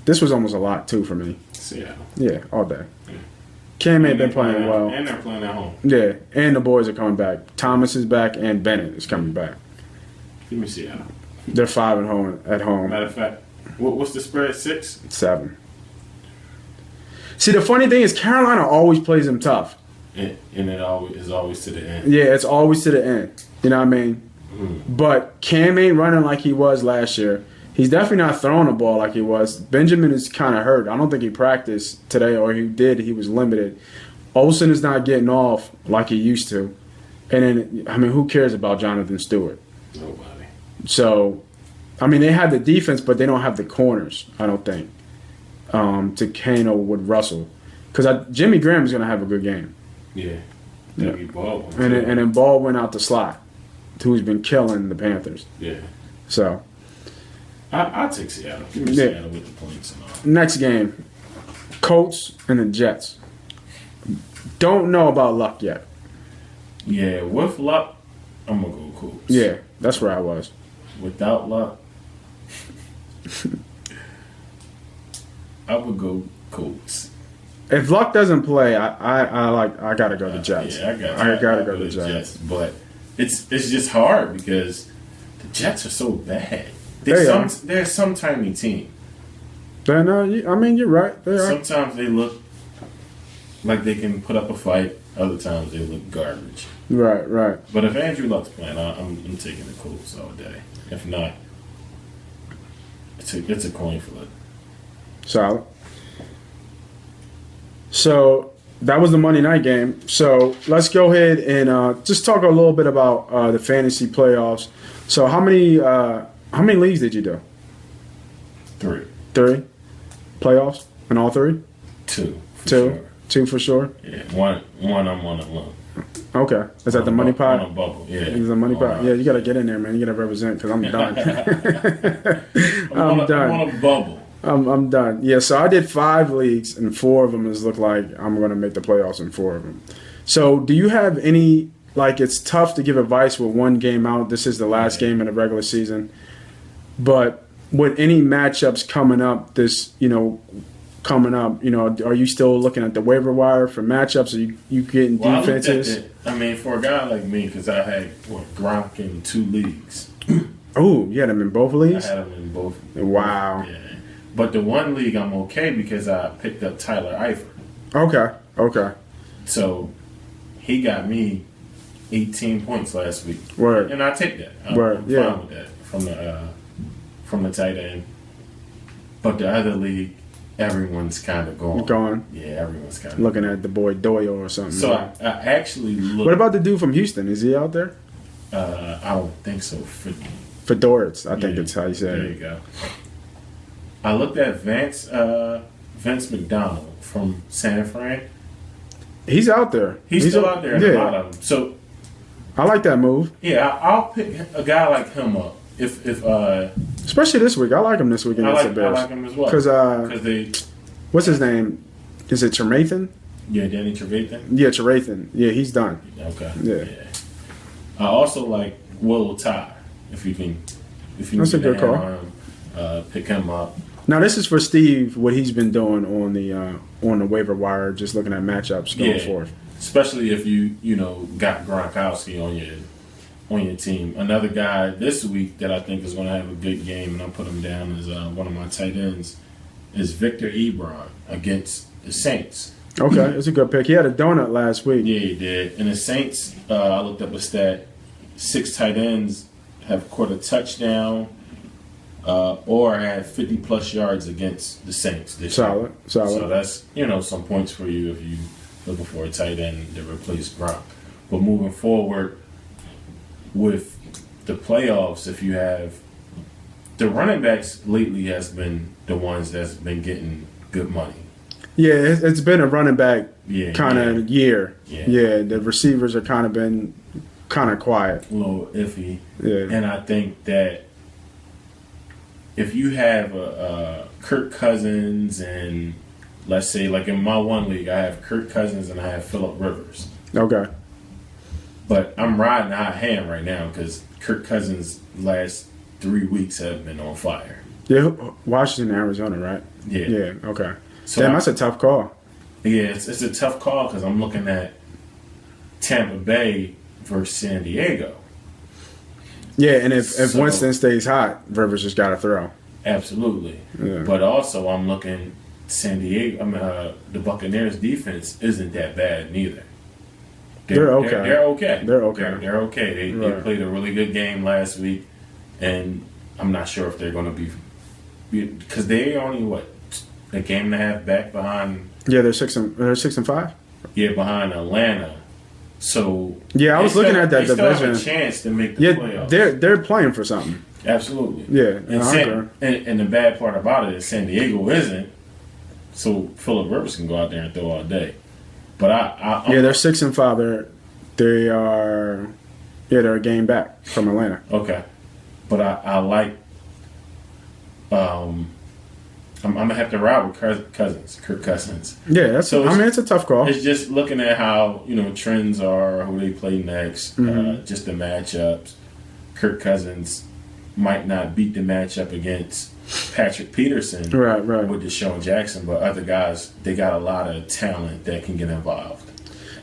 This was almost a lot, too, for me. Seattle. Yeah, all day. Cam ain't been playing well. And they're playing at home. Yeah, and the boys are coming back. Thomas is back, and Bennett is coming back. Give me Seattle. They're 5 at home. Matter of fact, what's the spread? 6? 7. See, the funny thing is Carolina always plays them tough. And it is always to the end. Yeah, it's always to the end. You know what I mean? But Cam ain't running like he was last year. He's definitely not throwing the ball like he was. Benjamin is kind of hurt. I don't think he practiced today, or he did. He was limited. Olsen is not getting off like he used to. And then, I mean, who cares about Jonathan Stewart? Nobody. So, I mean, they have the defense, but they don't have the corners, I don't think, to handle with Russell. Because Jimmy Graham is going to have a good game. Yeah. And then Ball went out the slot, who's been killing the Panthers. Yeah. So, I'll take Seattle. Give me Seattle with the points and all. Next game, Colts and the Jets. Don't know about luck yet. Yeah, with luck, I'm going to go Colts. Yeah, that's where I was. Without luck, I would go Colts. If luck doesn't play, I gotta go to Jets. Yeah, I gotta go to Jets. But it's just hard because the Jets are so bad. They're some tiny team. I mean, you're right. They are. Sometimes they look like they can put up a fight. Other times they look garbage. Right. But if Andrew Luck's playing, I'm taking the Colts all day. If not, it's a coin flip. Solid. So that was the Monday night game. So let's go ahead and just talk a little bit about the fantasy playoffs. So how many leagues did you do? 3. 3 playoffs in all 3? Two. Two? Two for sure? Yeah, one I'm on alone. Okay. Is that the money pot? On a bubble, yeah. He's a money pot. Yeah, you got to get in there, man. You got to represent because I'm done. I'm done. I'm on a bubble. I'm done. Yeah, so I did 5 leagues, and 4 of them is look like I'm going to make the playoffs in 4 of them. So do you have any, like, it's tough to give advice with one game out. This is the last game in the regular season. But with any matchups coming up, are you still looking at the waiver wire for matchups? Are you getting defenses? I mean, for a guy like me, because I had Gronk in 2 leagues. Oh, you had him in both leagues? I had him in both. Wow. Yeah. But the one league I'm okay because I picked up Tyler Eifert. Okay. So he got me 18 points last week. Word. And I take that. I'm fine with that from the tight end. But the other league, everyone's kind of gone. Yeah, everyone's kind of looking at the boy Doyle or something. So I actually looked. What about the dude from Houston? Is he out there? I don't think so. Fedoritz, I think it's how you say it. There you go. I looked at Vince McDonald from San Fran. He's out there. He's still out there in the bottom. So I like that move. Yeah, I'll pick a guy like him up if especially this week. I like him this week against the Bears. I like him as well because they. What's his name? Is it Trevathan? Yeah, Danny Trevathan. Yeah, Trevathan. Yeah, he's done. Okay. Yeah. I also like Will Ty. If you that's a good call. Pick him up. Now this is for Steve. What he's been doing on the waiver wire, just looking at matchups going forth. Especially if you got Gronkowski on your team. Another guy this week that I think is going to have a good game, and I'll put him down as one of my tight ends, is Victor Ebron against the Saints. Okay, it's a good pick. He had a donut last week. Yeah, he did. And the Saints, I looked up a stat, 6 tight ends have scored a touchdown or had 50-plus yards against the Saints this year. Solid. So that's, some points for you if you're looking for a tight end to replace Gronk. But moving forward with the playoffs, if you have the running backs lately has been the ones that's been getting good money. Yeah, it's been a running back kind of year. Yeah, the receivers are kind of been kind of quiet. A little iffy. Yeah. And I think that if you have a Kirk Cousins and let's say like in my one league I have Kirk Cousins and I have Phillip Rivers. Okay. But I'm riding a hot hand right now because Kirk Cousins' last 3 weeks have been on fire. Yeah, Washington, Arizona, right? Yeah. Yeah, okay. So Damn, that's a tough call. Yeah, it's a tough call because I'm looking at Tampa Bay versus San Diego. Yeah, and if Winston stays hot, Rivers just got to throw. Absolutely. Yeah. But also I'm looking San Diego. The Buccaneers defense isn't that bad neither. They're okay. They're okay. They're okay. They're okay. They played a really good game last week, and I'm not sure if they're going to be because they only a game and a half back behind. Yeah, they're 6-5. Yeah, behind Atlanta. So yeah, I was looking at that division. They division. Still have a chance to make the playoffs. They're playing for something. Absolutely. Yeah, and the bad part about it is San Diego isn't. So Phillip Rivers can go out there and throw all day. But they're 6-5. They're a game back from Atlanta. Okay, but I like. I'm gonna have to ride with Kirk Cousins. Yeah, it's a tough call. It's just looking at how trends are, who they play next, just the matchups. Kirk Cousins might not beat the matchup against Patrick Peterson, right, with Deshaun Jackson, but other guys they got a lot of talent that can get involved.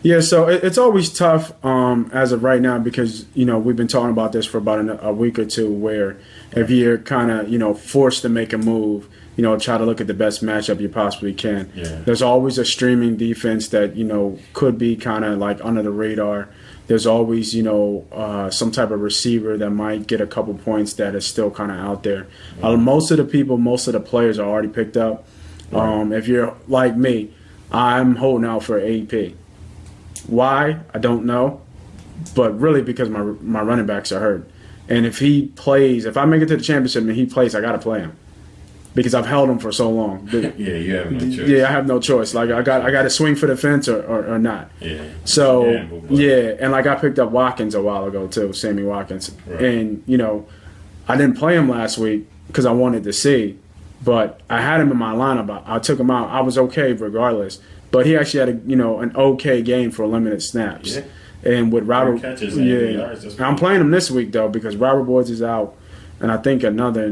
Yeah, so it's always tough as of right now because we've been talking about this for about a week or two. Where if you're kind of forced to make a move. Try to look at the best matchup you possibly can. Yeah. There's always a streaming defense that, could be kind of like under the radar. There's always, some type of receiver that might get a couple points that is still kind of out there. Most of the players are already picked up. Right. If you're like me, I'm holding out for AP. Why? I don't know. But really because my running backs are hurt. And if he plays, if I make it to the championship and he plays, I got to play him. because I've held him for so long. Yeah, you have no choice. Yeah, I have no choice. Like I got to swing for the fence or not. Yeah. So Gamble, but- yeah, and like I picked up Watkins a while ago too, Sammy Watkins, Right. and I didn't play him last week because I wanted to see, but I had him in my lineup. I took him out. I was okay regardless, but he actually had an okay game for limited snaps. Yeah. And with Robert, catches and yards, that's I'm playing him this week though because Robert Woods is out, and I think another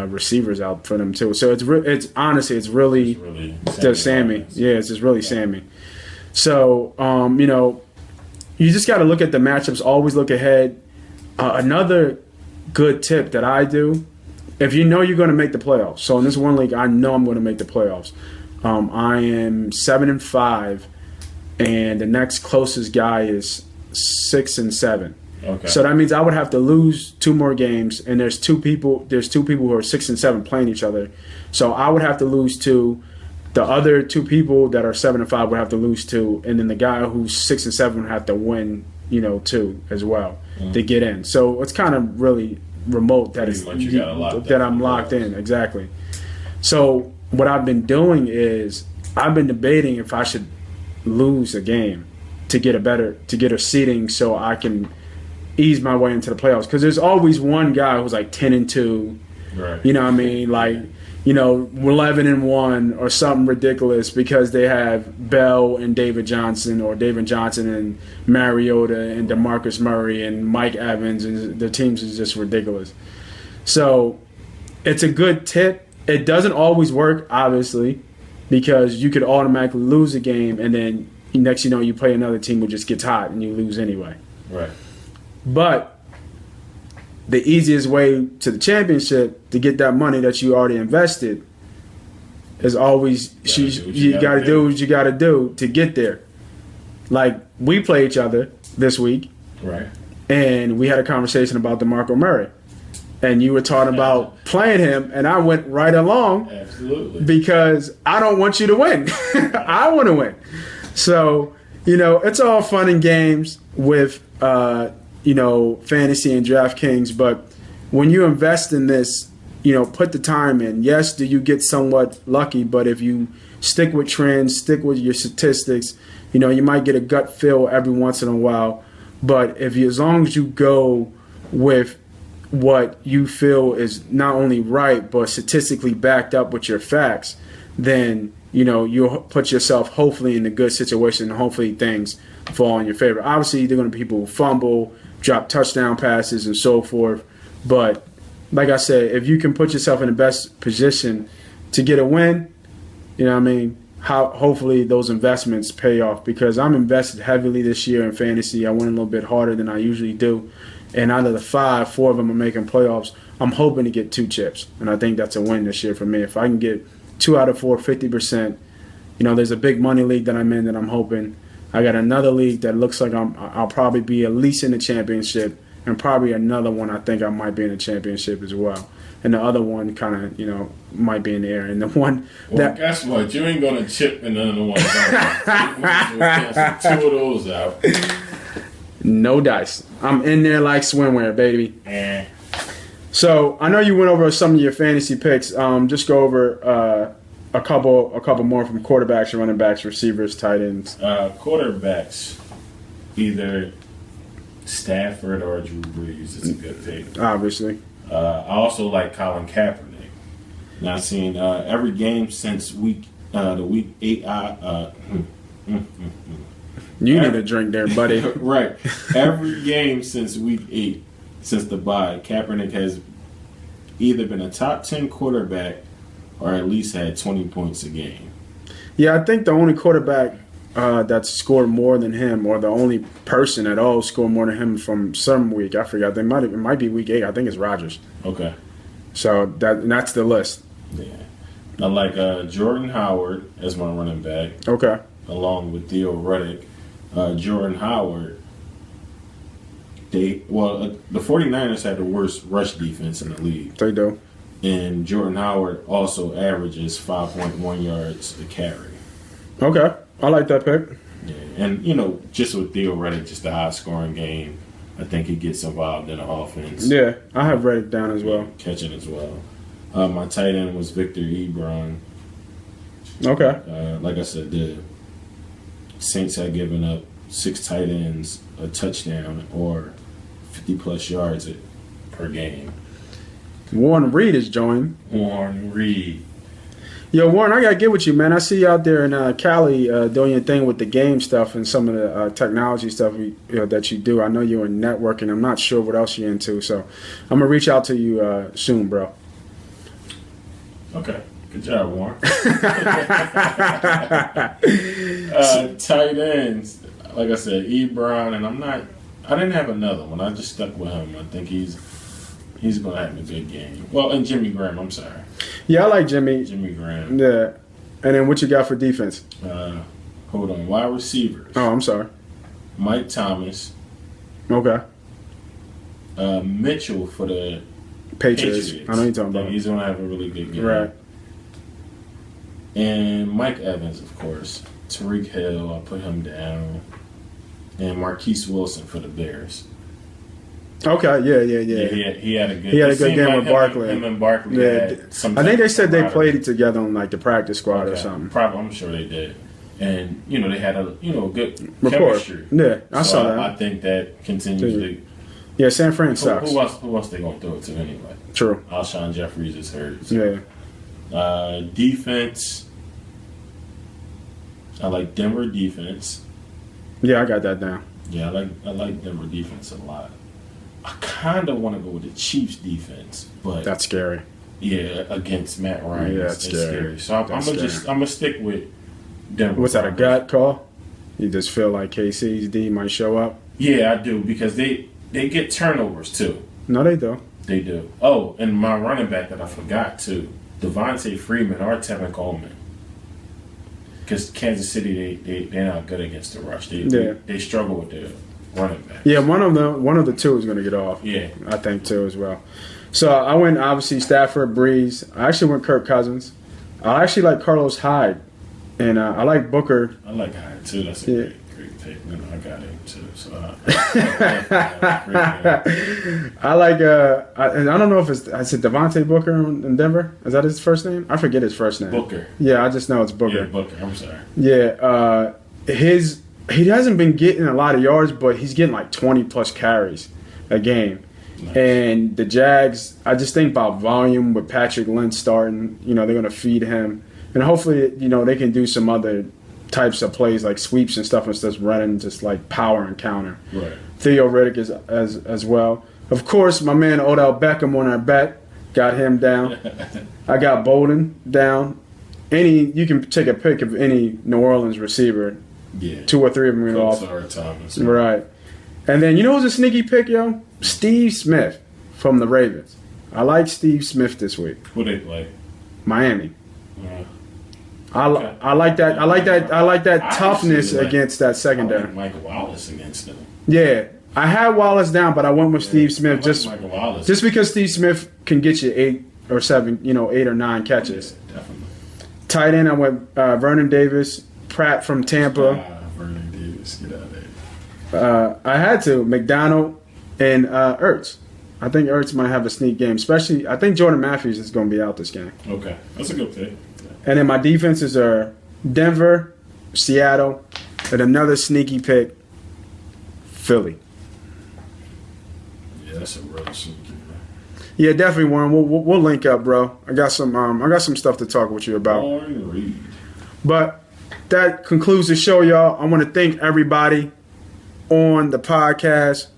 receiver's out for them too. So it's honestly it's really just Sammy. Yeah, it's just really Sammy. So you just got to look at the matchups. Always look ahead. Another good tip that I do, if you know you're going to make the playoffs. So in this one league, I know I'm going to make the playoffs. I am 7-5, and the next closest guy is 6-7. Okay. So that means I would have to lose 2 more games, and there's two people who are 6-7 playing each other. So I would have to lose 2. The other 2 people that are 7-5 would have to lose 2, and then the guy who's 6-7 would have to win, 2 as well to get in. So it's kind of really remote that I'm locked in. Exactly. So what I've been doing is I've been debating if I should lose a game to get a seeding so I can ease my way into the playoffs, because there's always one guy who's like 10-2, right? You know what I mean? Like 11-1 or something ridiculous because they have Bell and David Johnson, or David Johnson and Mariota and DeMarcus Murray and Mike Evans, and their teams is just ridiculous. So it's a good tip. It doesn't always work, obviously, because you could automatically lose a game and then next you play another team who just gets hot and you lose anyway. Right. But the easiest way to the championship to get that money that you already invested is always you got to do what you got to do to get there. Like we play each other this week, right? And we had a conversation about DeMarco Murray, and you were talking about playing him, and I went right along, absolutely, because I don't want you to win. I want to win. So it's all fun and games with fantasy and DraftKings, but when you invest in this, put the time in. Yes, do you get somewhat lucky, but if you stick with trends, stick with your statistics, you might get a gut feel every once in a while. But as long as you go with what you feel is not only right, but statistically backed up with your facts, then you'll put yourself hopefully in a good situation, and hopefully things fall in your favor. Obviously, there are going to be people who fumble, drop touchdown passes, and so forth. But like I said, if you can put yourself in the best position to get a win, hopefully those investments pay off, because I'm invested heavily this year in fantasy. I went a little bit harder than I usually do. And out of the 5, 4 of them are making playoffs. I'm hoping to get 2 chips. And I think that's a win this year for me. If I can get 2 out of 4, 50%, there's a big money league that I'm in that I'm hoping. I got another league that looks like I'll probably be at least in the championship, and probably another one I think I might be in the championship as well. And the other one kind of, might be in the air. And the one guess what? You ain't going to chip in none of the ones out. 2 of those out. No dice. I'm in there like swimwear, baby. So I know you went over some of your fantasy picks. Just go over a couple more from quarterbacks, running backs, receivers, tight ends. Quarterbacks, either Stafford or Drew Brees. It's a good pick. Obviously. I also like Colin Kaepernick. Now, I've seen every game since week 8. You need a drink there, buddy. Right. Every game since week 8, since the bye, Kaepernick has either been a top 10 quarterback or at least had 20 points a game. Yeah, I think the only quarterback that's scored more than him, or the only person at all scored more than him from some week, I forgot. It might be week 8. I think it's Rodgers. Okay. So that's the list. Yeah. I like Jordan Howard as my running back. Okay. Along with Theo Reddick. Jordan Howard, the 49ers had the worst rush defense in the league. They do. And Jordan Howard also averages 5.1 yards a carry. Okay. I like that pick. Yeah. And, just with Theo Reddick, just a high-scoring game, I think he gets involved in the offense. Yeah, I have Reddick down as well. Catching as well. My tight end was Victor Ebron. Okay. Like I said, the Saints had given up 6 tight ends, a touchdown, or 50-plus yards per game. Warren Reed is joined. Warren Reed. Yo, Warren, I got to get with you, man. I see you out there in Cali doing your thing with the game stuff and some of the technology stuff that you do. I know you're in networking. I'm not sure what else you're into, so I'm going to reach out to you soon, bro. Okay. Good job, Warren. Tight ends. Like I said, Ebron, and I didn't have another one. I just stuck with him. I think he's going to have a good game. Well, and Jimmy Graham, I'm sorry. Yeah, I like Jimmy. Jimmy Graham. Yeah. And then what you got for defense? Hold on. Wide receivers. Oh, I'm sorry. Mike Thomas. Okay. Mitchell for the Patriots. I know you're talking about. He's going to have a really good game. Right. And Mike Evans, of course. Tariq Hill, I put him down. And Marquise Wilson for the Bears. Okay, yeah. He had a good game with Barkley. Him and Barkley had some I think they said they played together on like the practice squad or something. Probably, I'm sure they did. And they had a good rapport. chemistry. Yeah, I saw that. I think that continues to. Yeah, San Fran sucks. Who else they gonna throw it to anyway? True. Alshon Jeffries is hurt. So. Yeah. Defense. I like Denver defense. Yeah, I got that down. Yeah, I like Denver defense a lot. I kind of want to go with the Chiefs defense, but that's scary. Yeah, against Matt Ryan, yeah, it's scary. So I'm gonna stick with Denver. What's that, a gut call? You just feel like KC's D might show up? Yeah, I do, because they get turnovers too. No, they don't. They do. Oh, and my running back that I forgot too, Devontae Freeman or Tevin Coleman. Because Kansas City, they're not good against the rush. They struggle with the running back. Yeah, one of the two is going to get off. Yeah, I think too as well. So I went obviously Stafford, Breeze. I actually went Kirk Cousins. I actually like Carlos Hyde, and I like Booker. I like Hyde too. That's a great pick. I got him too. So I like. And I don't know if I said Devontae Booker in Denver. Is that his first name? I forget his first name. Booker. Yeah, I just know it's Booker. Yeah, Booker. I'm sorry. Yeah, he hasn't been getting a lot of yards, but he's getting like 20+ carries a game. Nice. And the Jags, I just think about volume with Patrick Lynch starting. They're going to feed him, and hopefully, they can do some other types of plays like sweeps and stuff instead of running just like power and counter. Right. Theo Riddick is as well. Of course, my man Odell Beckham on our bet, got him down. I got Bolden down. You can take a pick of any New Orleans receiver. Yeah. 2 or 3 of them are off. Thomas. Right. And then who's a sneaky pick, yo? Steve Smith from the Ravens. I like Steve Smith this week. Who they play? Miami. I like that. I like that toughness against that secondary. I like Michael Wallace against them. Yeah, I had Wallace down, but I went with Steve Smith just because Steve Smith can get you 8 or 7, 8 or 9 catches. Yeah, definitely. Tight end, I went Vernon Davis, Pratt from Tampa. Vernon Davis, get out of there. I had to McDonald and Ertz. I think Ertz might have a sneak game, especially I think Jordan Matthews is going to be out this game. Okay, that's a good pick. And then my defenses are Denver, Seattle, and another sneaky pick, Philly. Yeah, that's a real sneaky pick. Yeah, definitely, Warren. We'll link up, bro. I got some stuff to talk with you about. But that concludes the show, y'all. I want to thank everybody on the podcast.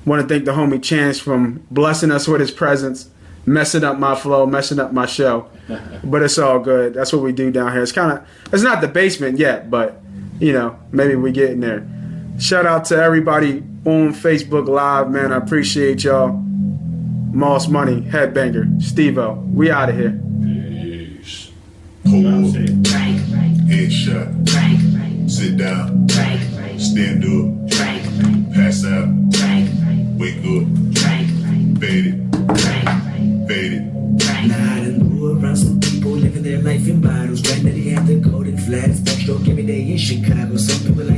I want to thank the homie Chance from blessing us with his presence, messing up my flow, messing up my show. But it's all good. That's what we do down here. It's not the basement yet, but maybe we get in there. Shout out to everybody on Facebook Live, man. I appreciate y'all. Moss Money, Headbanger, Steve-O. We out of here. Peace. Hold on. Headshot. Sit down. Stand up. Pass out. Wake up. Fade it. Nah, I done grew around some people living their life in bottles. Granddaddy had the golden flags. Don't give me they in Chicago. Some people like